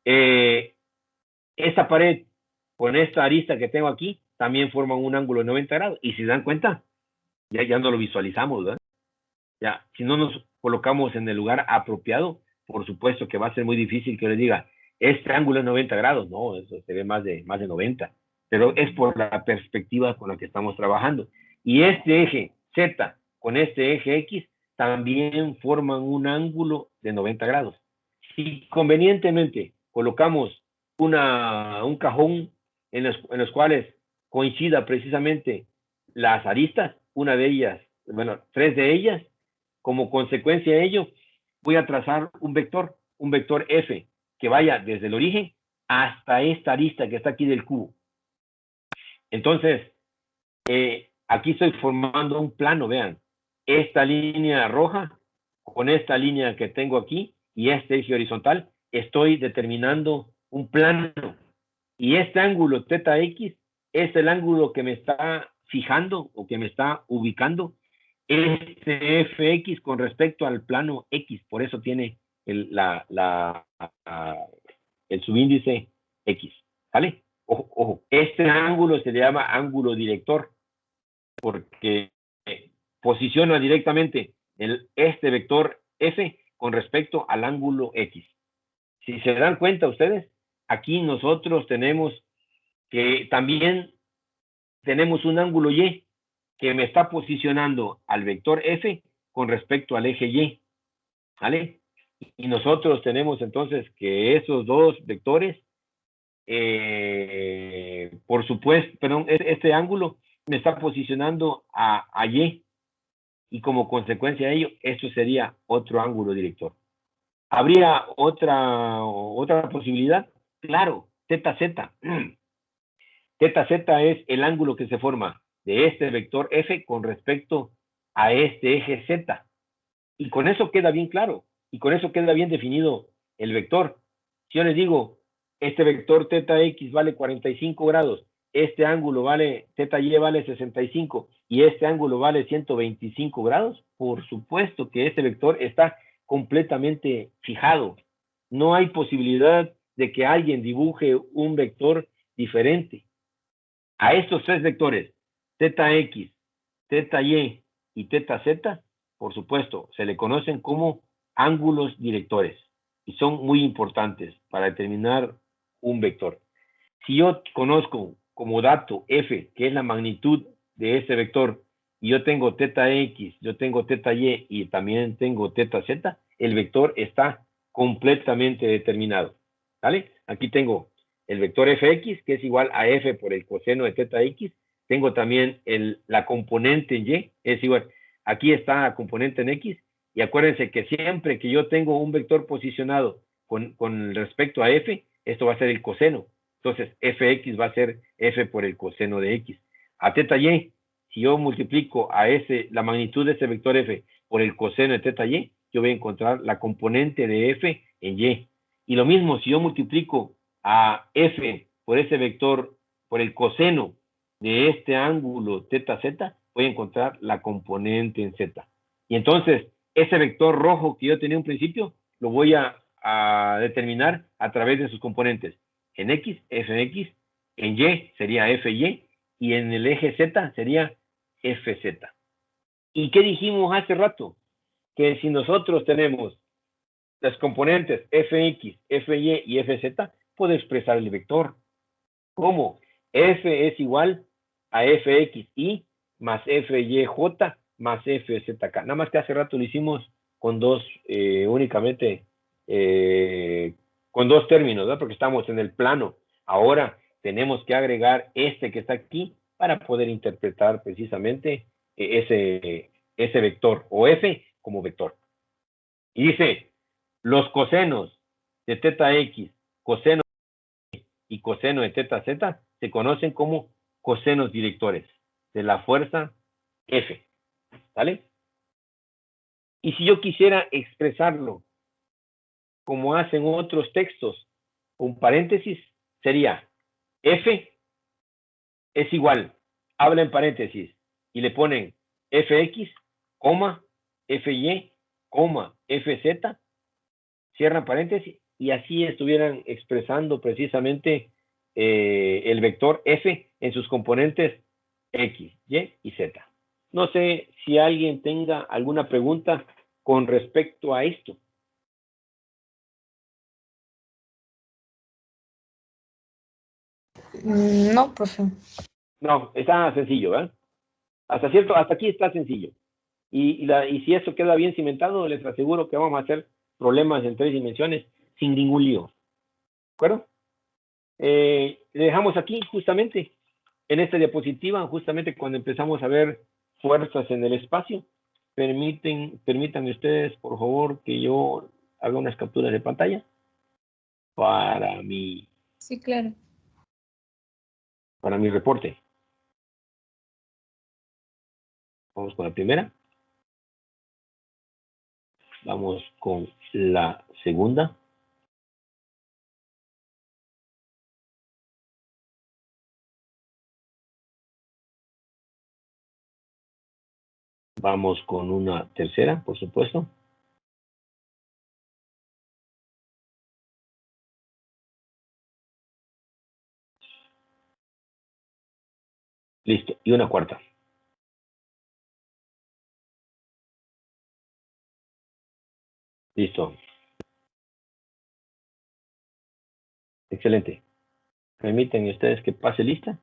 Esta pared con esta arista que tengo aquí también forman un ángulo de 90 grados. Y si se dan cuenta, ya no lo visualizamos, ¿verdad? Ya, si no nos colocamos en el lugar apropiado, por supuesto que va a ser muy difícil que les diga, este ángulo es 90 grados. No, eso se ve más de 90. Pero es por la perspectiva con la que estamos trabajando. Y este eje Z con este eje X también forman un ángulo de 90 grados. Si convenientemente colocamos un cajón en los cuales coincida precisamente las aristas, una de ellas, bueno, 3 de ellas, como consecuencia de ello, voy a trazar un vector F, que vaya desde el origen hasta esta arista que está aquí del cubo. Entonces, aquí estoy formando un plano, vean, esta línea roja con esta línea que tengo aquí y este eje horizontal, estoy determinando un plano. Y este ángulo θx es el ángulo que me está fijando o que me está ubicando este fx con respecto al plano x. Por eso tiene el subíndice x. ¿Vale? Ojo, ojo. Este ángulo se le llama ángulo director porque posiciona directamente este vector f con respecto al ángulo x. Si se dan cuenta ustedes, aquí nosotros tenemos que también tenemos un ángulo y que me está posicionando al vector f con respecto al eje y. ¿Vale? Y nosotros tenemos entonces que esos dos vectores, por supuesto, perdón, este ángulo me está posicionando a y. Y como consecuencia de ello, esto sería otro ángulo director. ¿Habría otra posibilidad? Claro, ZZ. ZZ es el ángulo que se forma de este vector F con respecto a este eje Z. Y con eso queda bien claro, y con eso queda bien definido el vector. Si yo les digo, este vector θx vale 45 grados, este ángulo vale, ZY vale 65, y este ángulo vale 125 grados, por supuesto que este vector está completamente fijado. No hay posibilidad de que alguien dibuje un vector diferente. A estos 3 vectores, ZX, ZY y ZZ, por supuesto, se le conocen como ángulos directores y son muy importantes para determinar un vector. Si yo conozco como dato F, que es la magnitud de este vector, y yo tengo ZX, yo tengo ZY y también tengo ZZ, el vector está completamente determinado. ¿Vale? Aquí tengo el vector fx, que es igual a f por el coseno de θx. Tengo también la componente en y, es igual, aquí está la componente en x, y acuérdense que siempre que yo tengo un vector posicionado con respecto a f, esto va a ser el coseno. Entonces, fx va a ser f por el coseno de x. A θy, si yo multiplico a la magnitud de ese vector f por el coseno de θy, yo voy a encontrar la componente de f en y. Y lo mismo, si yo multiplico a f por ese vector, por el coseno de este ángulo θz, voy a encontrar la componente en z. Y entonces, ese vector rojo que yo tenía en un principio, lo voy a determinar a través de sus componentes. En x, fx, en y sería fy, y en el eje z sería fz. ¿Y qué dijimos hace rato? Que si nosotros tenemos las componentes fx, fy y fz, puedo expresar el vector. ¿Cómo? F es igual a fxy más fyj más fzk. Nada más que hace rato lo hicimos con únicamente con dos términos, ¿verdad? Porque estamos en el plano. Ahora tenemos que agregar este que está aquí para poder interpretar precisamente ese vector o f como vector. Y dice, los cosenos de teta x, coseno y coseno de teta z se conocen como cosenos directores de la fuerza F. ¿Vale? Y si yo quisiera expresarlo como hacen otros textos, con paréntesis, sería F es igual, habla en paréntesis, y le ponen Fx, Fy, Fz, cierran paréntesis, y así estuvieran expresando precisamente el vector F en sus componentes X, Y y Z. No sé si alguien tenga alguna pregunta con respecto a esto. No, profe. No, está sencillo, ¿verdad? Hasta aquí está sencillo. Y si esto queda bien cimentado, les aseguro que vamos a hacer problemas en 3 dimensiones sin ningún lío. ¿De acuerdo? Le dejamos aquí justamente, en esta diapositiva, justamente cuando empezamos a ver fuerzas en el espacio. Permítanme ustedes, por favor, que yo haga unas capturas de pantalla para mi Sí, claro. reporte. Vamos con la primera. Vamos con la segunda. Vamos con una tercera, por supuesto. Listo. Y una cuarta. Listo. Excelente. Permiten ustedes que pase lista.